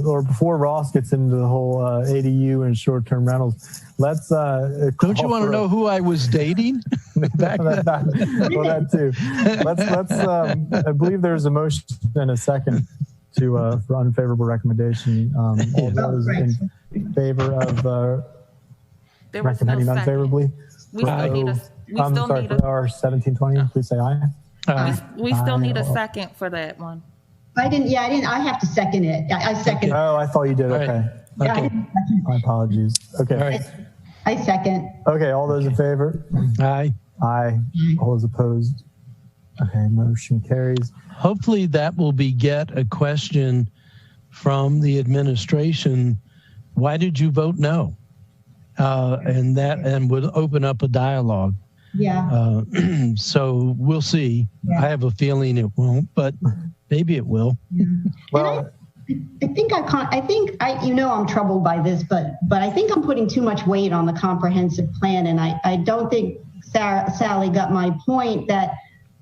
or before Ross gets into the whole ADU and short-term rentals, let's. Don't you want to know who I was dating back then? Well, that too. Let's. I believe there's a motion and a second to for unfavorable recommendation. All those in favor of There was no recommending second. unfavorably. We still need a, For our 1720, please say aye. we still need a second for that one. I didn't. I have to second it. I second. Oh, I thought you did. All right. Okay. Yeah, I Okay. didn't second. My apologies. Okay. All right. I second. Okay. All those in favor? Aye. Aye. All those opposed? Okay. Motion carries. Hopefully that will beget a question from the administration. Why did you vote no? And would open up a dialogue. Yeah. So we'll see. Yeah. I have a feeling it won't, but maybe it will. Well, I think I'm troubled by this, but I think I'm putting too much weight on the comprehensive plan, and I don't think Sally got my point that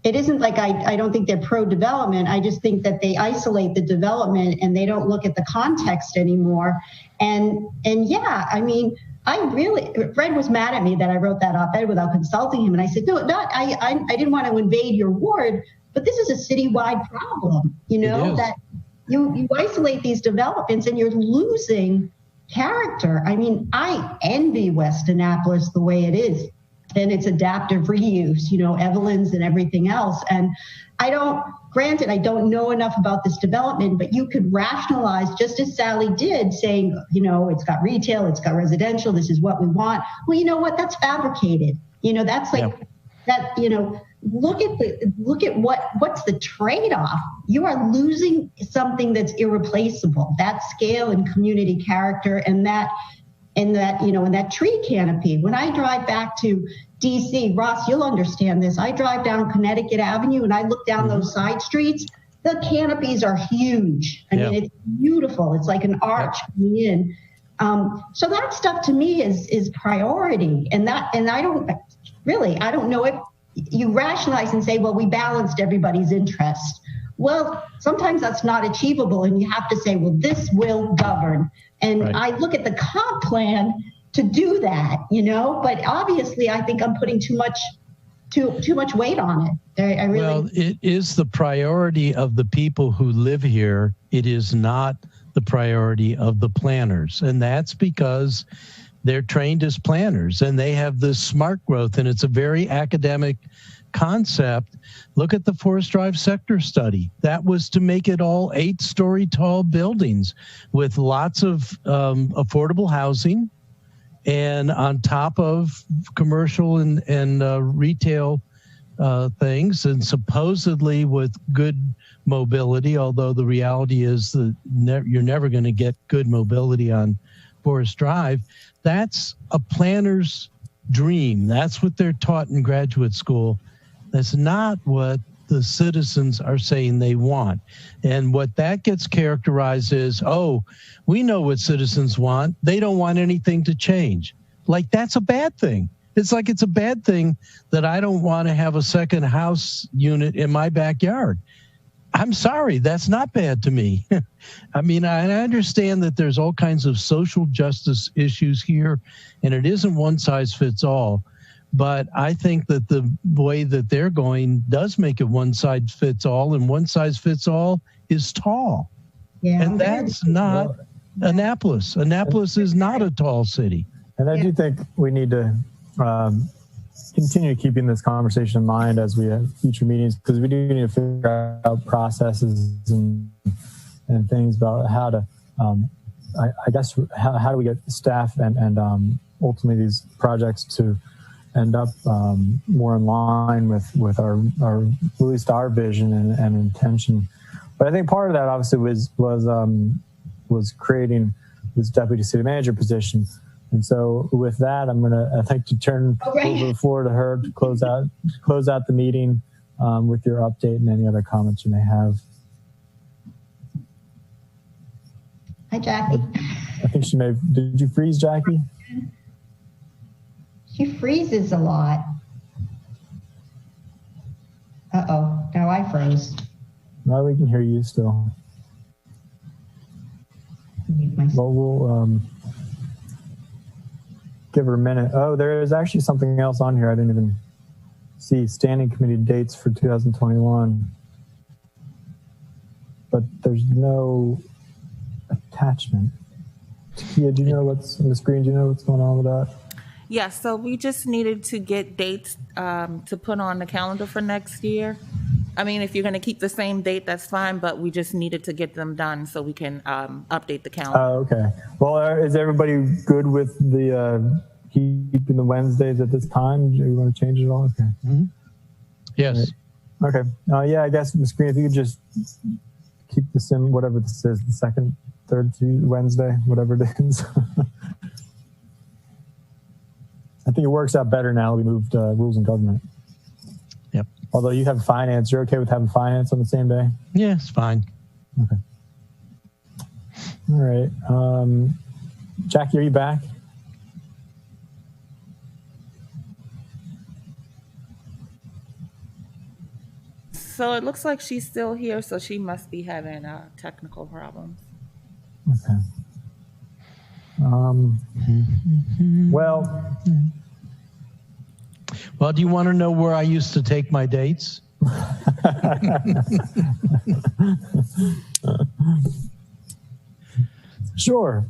it isn't like I don't think they're pro-development. I just think that they isolate the development and they don't look at the context anymore. And yeah, I mean, Fred was mad at me that I wrote that op-ed without consulting him, and I said, no, I didn't want to invade your ward, but this is a citywide problem. You know that. You isolate these developments and you're losing character. I mean, I envy West Annapolis the way it is and its adaptive reuse, Evelyn's and everything else. And granted, I don't know enough about this development, but you could rationalize, just as Sally did, saying, it's got retail, it's got residential, this is what we want. Well, you know what? That's fabricated. That's like that, look at what's the trade-off. You are losing something that's irreplaceable, that scale and community character and that tree canopy. When I drive back to DC, Ross, you'll understand this. I drive down Connecticut Avenue and I look down those side streets. The canopies are huge. I mean, it's beautiful. It's like an arch coming in. So that stuff to me is priority. And I don't know if you rationalize and say, well, we balanced everybody's interest. Well, sometimes that's not achievable. And you have to say, well, this will govern. And I look at the comp plan to do that, but obviously I think I'm putting too much weight on it. Well, it is the priority of the people who live here. It is not the priority of the planners. And that's because they're trained as planners and they have this smart growth, and it's a very academic concept. Look at the Forest Drive sector study. That was to make it all 8-story tall buildings with lots of affordable housing and on top of commercial and retail things, and supposedly with good mobility, although the reality is that you're never going to get good mobility on Forest Drive. That's a planner's dream. That's what they're taught in graduate school. That's not what the citizens are saying they want. And what that gets characterized as, we know what citizens want. They don't want anything to change. Like, that's a bad thing. It's like it's a bad thing that I don't want to have a second house unit in my backyard. I'm sorry, that's not bad to me. I mean, I understand that there's all kinds of social justice issues here, and it isn't one size fits all. But I think that the way that they're going does make it one size fits all, and one size fits all is tall. Yeah. And that's not Annapolis. Annapolis is not a tall city. And I do think we need to continue keeping this conversation in mind as we have future meetings, because we do need to figure out processes and things about how to, I guess, how do we get staff and ultimately these projects to end up more in line with our at least our vision and intention. But I think part of that obviously was creating this deputy city manager position. And so with that, I'd like to turn over the floor to her to close out the meeting with your update and any other comments you may have. Hi, Jackie. I think she may have, did you freeze, Jackie? She freezes a lot. Uh-oh, now I froze. No, we can hear you still. Well, we'll give her a minute. Oh, there is actually something else on here I didn't even see. Standing committee dates for 2021. But there's no attachment. Tia, do you know what's on the screen? Do you know what's going on with that? Yeah, so we just needed to get dates to put on the calendar for next year. I mean, if you're going to keep the same date, that's fine, but we just needed to get them done so we can update the calendar. Oh, okay. Well, is everybody good with the keeping the Wednesdays at this time? Do you want to change it all? Okay. Mm-hmm. Yes. Right. Okay. Yeah, I guess the screen, if you could just keep this in, whatever this is, the second, third Wednesday, whatever it is. I think it works out better now we moved rules and government. Yep. Although you have finance, you're okay with having finance on the same day? Yeah, it's fine. Okay. All right. Jackie, are you back? So it looks like she's still here, so she must be having technical problems. Okay. Well, do you want to know where I used to take my dates? Sure.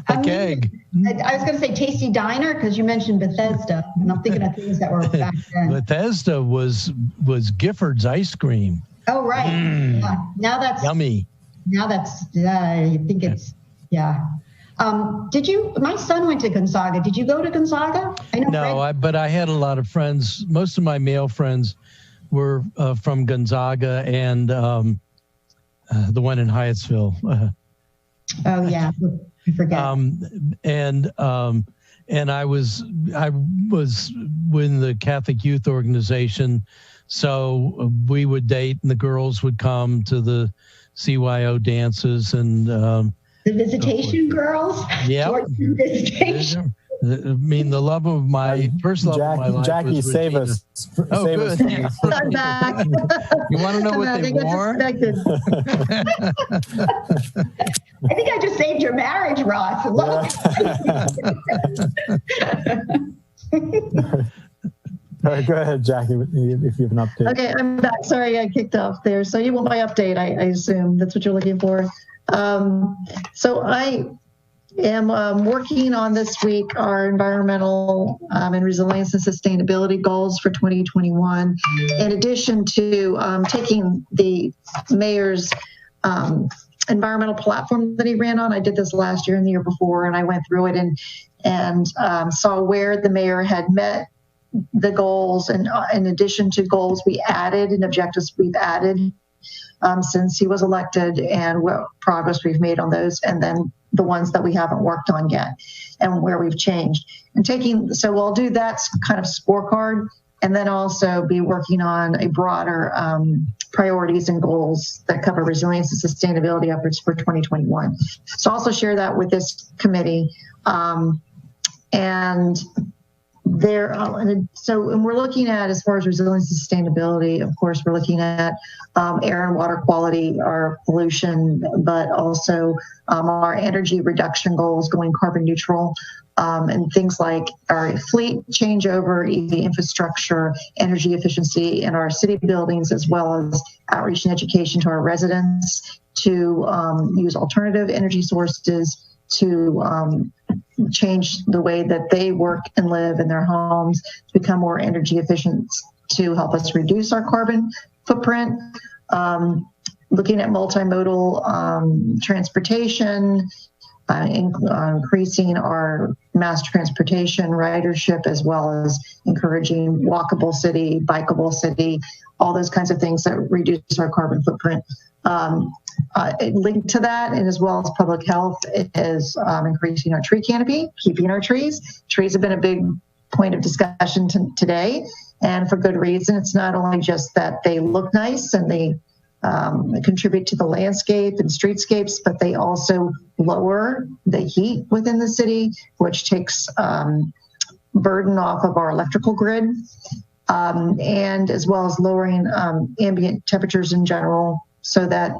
A keg. I was going to say Tasty Diner because you mentioned Bethesda, and I'm thinking of things that were back then. Bethesda was Gifford's ice cream. Oh, right. Yeah. Now that's yummy. Now that's I think it's Did you? My son went to Gonzaga. Did you go to Gonzaga? I know. No, but I had a lot of friends. Most of my male friends were from Gonzaga and the one in Hyattsville. Oh yeah, I forget. And I was with the Catholic Youth Organization, so we would date, and the girls would come to the CYO dances and the visitation girls. Yeah. Visitation. I mean, the love of my first love of my life. Jackie, was save Regina. us. Oh, Save good. us. I'm back. You want to know what they wore? I think I just saved your marriage, Ross. Look. All right, go ahead, Jackie, if you have an update. Okay, I'm back. Sorry, I kicked off there. So you want my update, I assume. That's what you're looking for. So I am working on this week our environmental and resilience and sustainability goals for 2021, in addition to taking the mayor's environmental platform that he ran on. I did this last year and the year before, and I went through it and saw where the mayor had met the goals, and in addition to goals we added and objectives we've added since he was elected, and what progress we've made on those, and then the ones that we haven't worked on yet and where we've changed. And so we'll do that kind of scorecard, and then also be working on a broader priorities and goals that cover resilience and sustainability efforts for 2021. So I'll also share that with this committee. And we're looking at, as far as resilience and sustainability, of course, we're looking at air and water quality, our pollution, but also our energy reduction goals, going carbon neutral, and things like our fleet changeover, EV infrastructure, energy efficiency in our city buildings, as well as outreach and education to our residents to use alternative energy sources, to change the way that they work and live in their homes, to become more energy efficient, to help us reduce our carbon footprint. Looking at multimodal transportation, increasing our mass transportation ridership, as well as encouraging walkable city, bikeable city, all those kinds of things that reduce our carbon footprint. Linked to that, and as well as public health, is increasing our tree canopy, keeping our trees. Trees have been a big point of discussion today, and for good reason. It's not only just that they look nice and they contribute to the landscape and streetscapes, but they also lower the heat within the city, which takes burden off of our electrical grid, and as well as lowering ambient temperatures in general, so that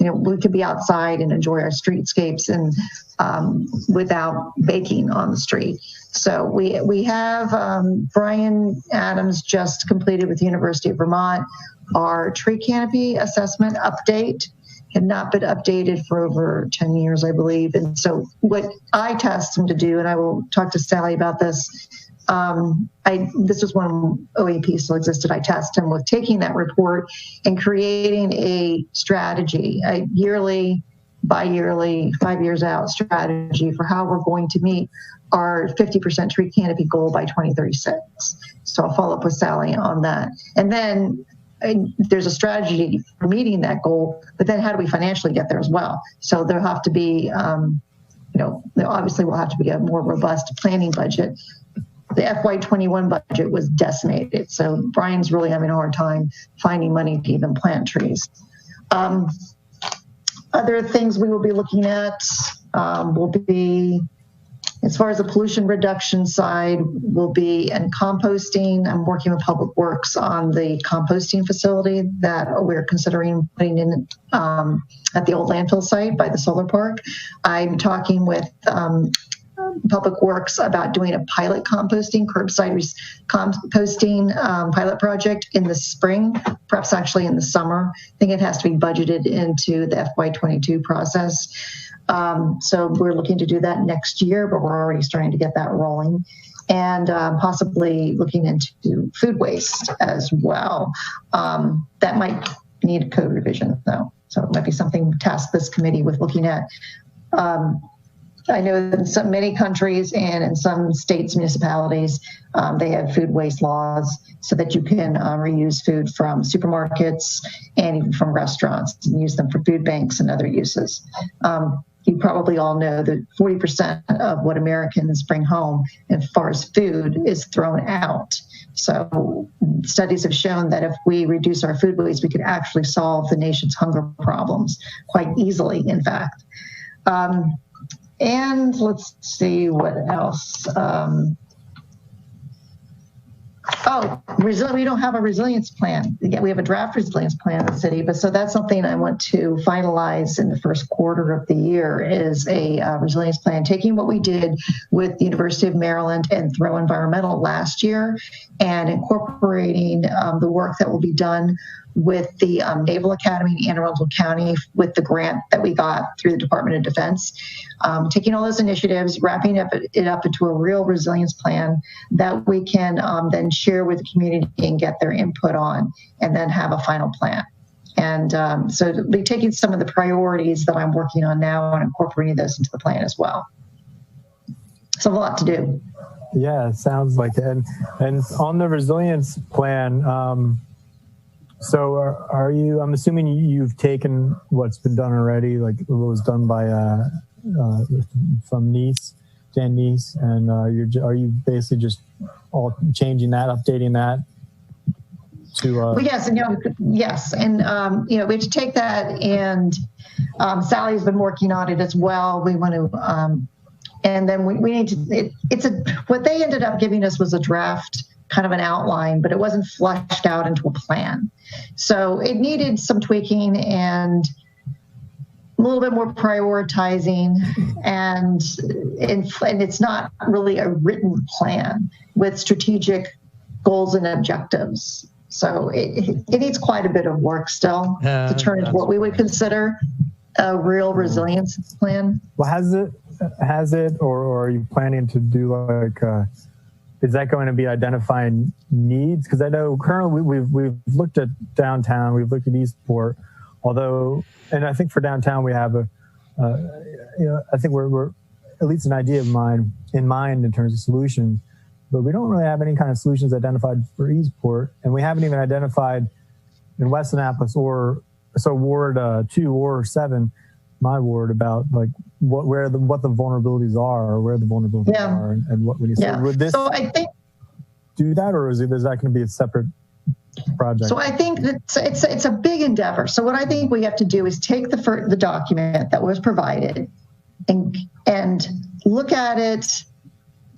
we could be outside and enjoy our streetscapes and without baking on the street. So we have Brian Adams just completed with the University of Vermont our tree canopy assessment update. Had not been updated for over 10 years, I believe. And so what I tasked him to do, and I will talk to Sally about this, this was when OEP still existed. I tasked him with taking that report and creating a strategy, a yearly, bi-yearly, 5 years out strategy for how we're going to meet our 50% tree canopy goal by 2036. So I'll follow up with Sally on that. And then there's a strategy for meeting that goal, but then how do we financially get there as well? So there'll have to be, there obviously will have to be a more robust planning budget. The FY21 budget was decimated, so Brian's really having a hard time finding money to even plant trees. Other things we will be looking at will be, as far as the pollution reduction side, will be in composting. I'm working with Public Works on the composting facility that we're considering putting in at the old landfill site by the solar park. I'm talking with Public Works about doing a pilot composting, curbside composting pilot project in the spring, perhaps actually in the summer. I think it has to be budgeted into the FY22 process. So we're looking to do that next year, but we're already starting to get that rolling. And possibly looking into food waste as well. That might need a code revision though. So it might be something to task this committee with looking at. I know that in many countries and in some states, municipalities, they have food waste laws so that you can reuse food from supermarkets and even from restaurants and use them for food banks and other uses. You probably all know that 40% of what Americans bring home as far as food is thrown out. So studies have shown that if we reduce our food waste, we could actually solve the nation's hunger problems quite easily, in fact. And let's see what else. We don't have a resilience plan. We have a draft resilience plan in the city, but so that's something I want to finalize in the first quarter of the year, is a resilience plan, taking what we did with the University of Maryland and Thoreau Environmental last year and incorporating the work that will be done with the Naval Academy in Anne Arundel County with the grant that we got through the Department of Defense, taking all those initiatives, wrapping it up into a real resilience plan that we can then share with the community and get their input on, and then have a final plan. And so to be taking some of the priorities that I'm working on now and incorporating those into the plan as well. So a lot to do. Yeah, it sounds like it. And on the resilience plan, so are you, I'm assuming you've taken what's been done already, like what was done by from Neese, Dan Neese, and are you basically just all changing that, updating that to well, yes, and yes, and we have to take that, and Sally's been working on it as well. We want to and then we need to, what they ended up giving us was a draft, kind of an outline, but it wasn't fleshed out into a plan. So it needed some tweaking and a little bit more prioritizing, and it's not really a written plan with strategic goals and objectives. So it needs quite a bit of work still to turn into what we would consider a real resilience plan. Well, has it, or are you planning to do like, is that going to be identifying needs? Because I know currently we've looked at downtown, we've looked at Eastport, although, and I think for downtown we have I think we're at least an idea in mind in terms of solutions, but we don't really have any kind of solutions identified for Eastport, and we haven't even identified in West Annapolis Ward 2 or 7, my ward, about like what the vulnerabilities are, or where the vulnerabilities are, and what we need. So would this I think do that, or is that going to be a separate project? So I think that it's a big endeavor. So what I think we have to do is take the document that was provided and look at it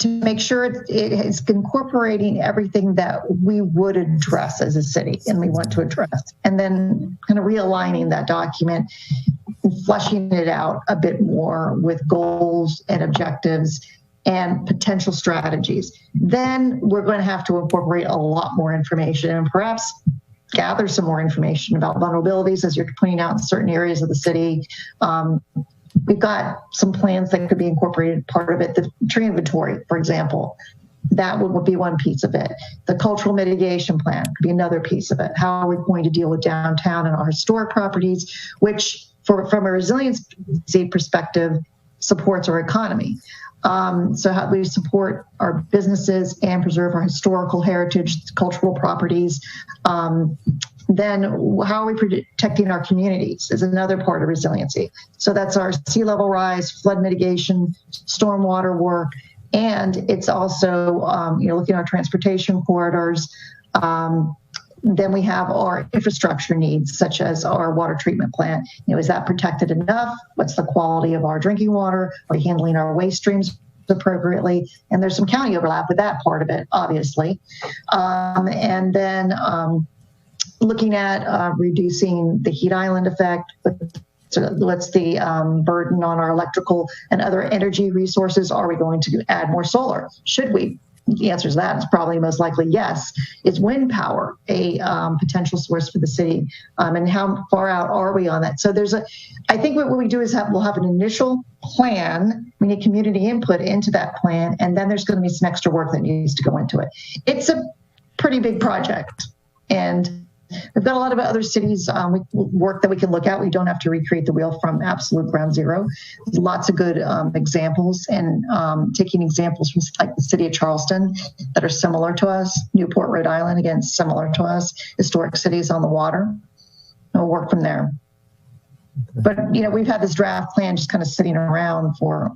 to make sure it is incorporating everything that we would address as a city and we want to address, and then kind of realigning that document and fleshing it out a bit more with goals and objectives and potential strategies. Then we're going to have to incorporate a lot more information and perhaps gather some more information about vulnerabilities, as you're pointing out, in certain areas of the city. We've got some plans that could be incorporated, part of it, the tree inventory, for example. That would be one piece of it. The cultural mitigation plan could be another piece of it. How are we going to deal with downtown and our historic properties, which from a resiliency perspective supports our economy. So how do we support our businesses and preserve our historical heritage, cultural properties? Then how are we protecting our communities is another part of resiliency. So that's our sea level rise, flood mitigation, stormwater work, and it's also looking at our transportation corridors. Then we have our infrastructure needs, such as our water treatment plant. Is that protected enough? What's the quality of our drinking water? Are we handling our waste streams appropriately? And there's some county overlap with that part of it, obviously. And then looking at reducing the heat island effect. What's the burden on our electrical and other energy resources? Are we going to add more solar? Should we? The answer to that is probably most likely yes. Is wind power a potential source for the city? And how far out are we on that? So I think what we do is we'll have an initial plan. We need community input into that plan, and then there's going to be some extra work that needs to go into it. It's a pretty big project, and we've got a lot of other cities work that we can look at. We don't have to recreate the wheel from absolute ground zero. Lots of good examples, and taking examples from like the city of Charleston that are similar to us. Newport, Rhode Island, again, similar to us. Historic cities on the water. We'll work from there. But, we've had this draft plan just kind of sitting around for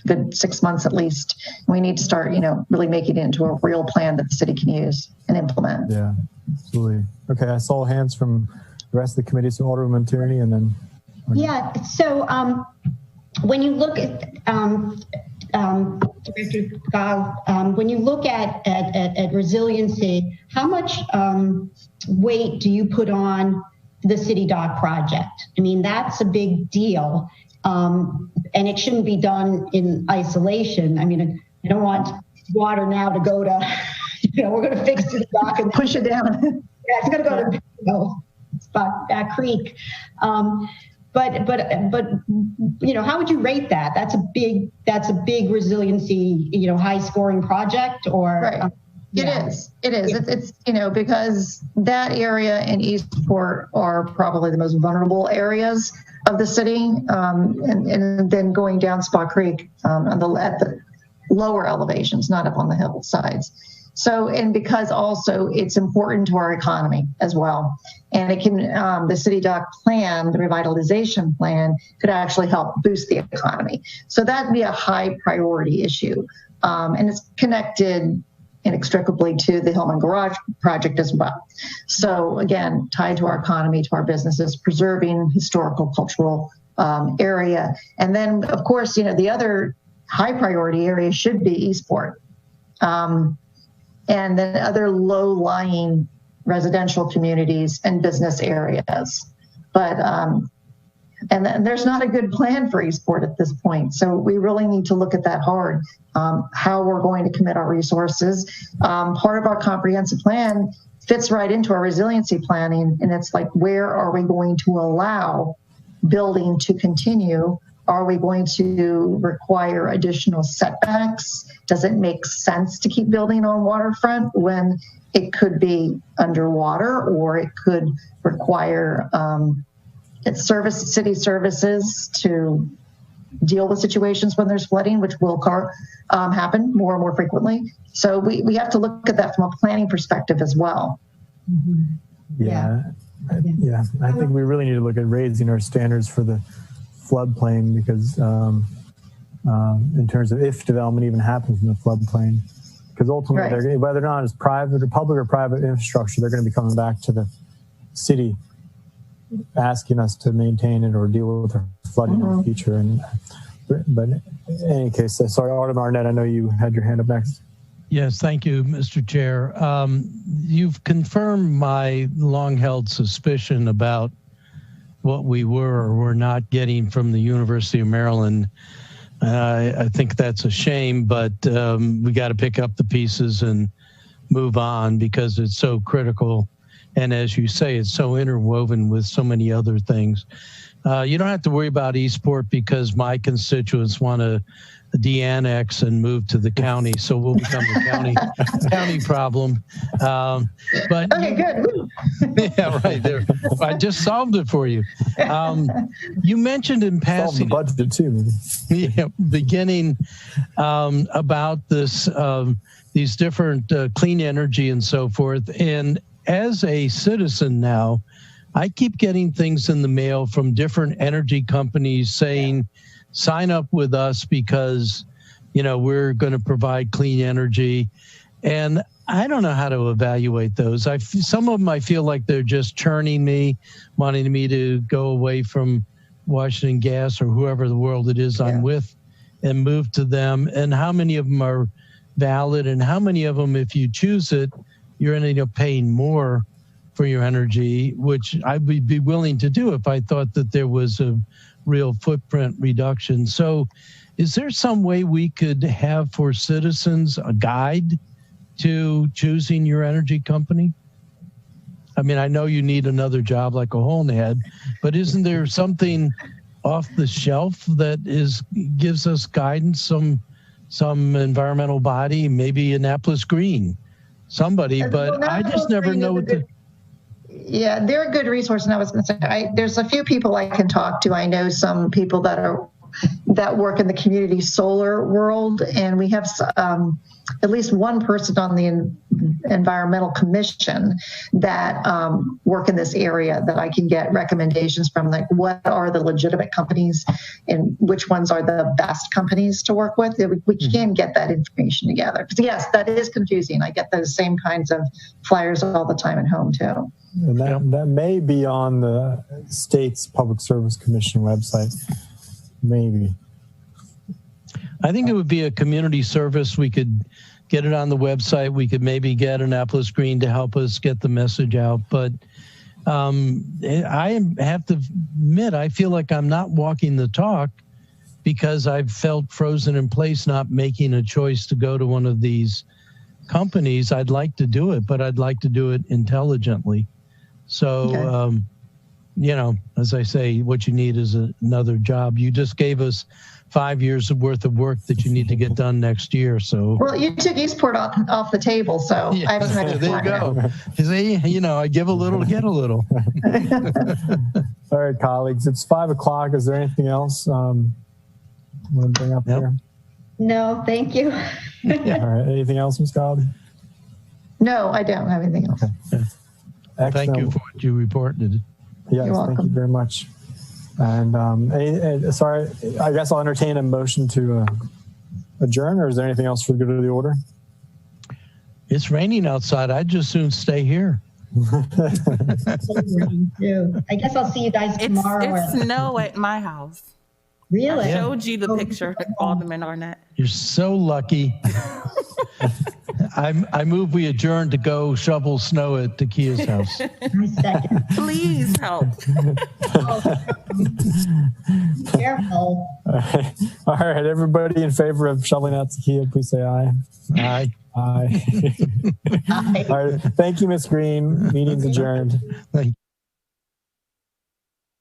good 6 months at least. We need to start, really making it into a real plan that the city can use and implement. Yeah, absolutely. Okay, I saw hands from the rest of the committee, so Alderwoman Tierney, and then. Yeah, so when you look at Director Gile, when you look at resiliency, how much weight do you put on the City Dock project? I mean, that's a big deal. And it shouldn't be done in isolation. I mean, I don't want water now to go to, we're going to fix the dock and push it down. Yeah, it's going to go to Back Creek. But how would you rate that? That's a big resiliency, high scoring project, or right. It is. It's because that area and Eastport are probably the most vulnerable areas of the city, and then going down Spa Creek at the lower elevations, not up on the hillsides. So, and because also it's important to our economy as well, and it can the City Dock plan, the revitalization plan, could actually help boost the economy. So that'd be a high priority issue, and it's connected inextricably to the Hillman Garage project as well. So again, tied to our economy, to our businesses, preserving historical, cultural area. And then of course, the other high priority area should be Eastport. And then other low-lying residential communities and business areas. But And there's not a good plan for Eastport at this point. So we really need to look at that hard, how we're going to commit our resources. Part of our comprehensive plan fits right into our resiliency planning. And it's like, where are we going to allow building to continue? Are we going to require additional setbacks? Does it make sense to keep building on waterfront when it could be underwater, or it could require city services to deal with situations when there's flooding, which will happen more and more frequently. So we have to look at that from a planning perspective as well. Yeah. I think we really need to look at raising our standards for the floodplain, because in terms of if development even happens in the floodplain, because ultimately, Right. whether or not it's private or public or private infrastructure, they're going to be coming back to the city asking us to maintain it or deal with the flooding in the future. But in any case, sorry, Alderman Arnett, I know you had your hand up next. Yes, thank you, Mr. Chair. You've confirmed my long-held suspicion about what we were or were not getting from the University of Maryland. I think that's a shame, but we got to pick up the pieces and move on, because it's so critical. And as you say, it's so interwoven with so many other things. You don't have to worry about Eastport, because my constituents want to de-annex and move to the county, so we'll become the county problem. But Okay, good. yeah, right there. I just solved it for you. You mentioned in Solve the passing, budget too. beginning about this, these different clean energy and so forth. And as a citizen now, I keep getting things in the mail from different energy companies saying, sign up with us because, we're going to provide clean energy. And I don't know how to evaluate those. Some of them I feel like they're just churning me, wanting me to go away from Washington Gas or whoever the world it is I'm with and move to them. And how many of them are valid, and how many of them, if you choose it, you're ending up paying more for your energy, which I would be willing to do if I thought that there was a real footprint reduction. So is there some way we could have for citizens a guide to choosing your energy company? I mean, I know you need another job like a hole in the head, but isn't there something off the shelf that gives us guidance, some environmental body, maybe Annapolis Green, somebody, but I just never know what to... Yeah, they're a good resource. And I was going to say, there's a few people I can talk to. I know some people that work in the community solar world, and we have at least one person on the environmental commission that work in this area that I can get recommendations from, like what are the legitimate companies and which ones are the best companies to work with. We can get that information together. Because yes, that is confusing. I get those same kinds of flyers all the time at home too. And that may be on the state's Public Service Commission website. Maybe. I think it would be a community service. We could get it on the website. We could maybe get Annapolis Green to help us get the message out. But I have to admit, I feel like I'm not walking the talk, because I've felt frozen in place, not making a choice to go to one of these companies. I'd like to do it, but I'd like to do it intelligently. So, as I say, what you need is another job. You just gave us 5 years worth of work that you need to get done next year. So, well, you took Eastport off the table, so yeah, I have some extra there you go. See, I give a little, get a little. All right, colleagues, it's 5 o'clock. Is there anything else you want to bring up here? No, thank you. All right, anything else, Ms. Gowdy? No, I don't have anything else. Okay. Thank you for what you reported. Yes, You're thank you welcome. very much. And sorry, I guess I'll entertain a motion to adjourn, or is there anything else for the good of the order? It's raining outside. I'd just soon stay here. I guess I'll see you guys tomorrow. It's snow at my house. Really? I showed you the picture, Alderman Arnett. You're so lucky. I move we adjourn to go shovel snow at Takia's house. I second. Please help. Careful. All right, everybody in favor of shoveling out Sakia, please say aye. Aye. Aye. Aye. All right, thank you, Ms. Green. Meeting's adjourned. Thank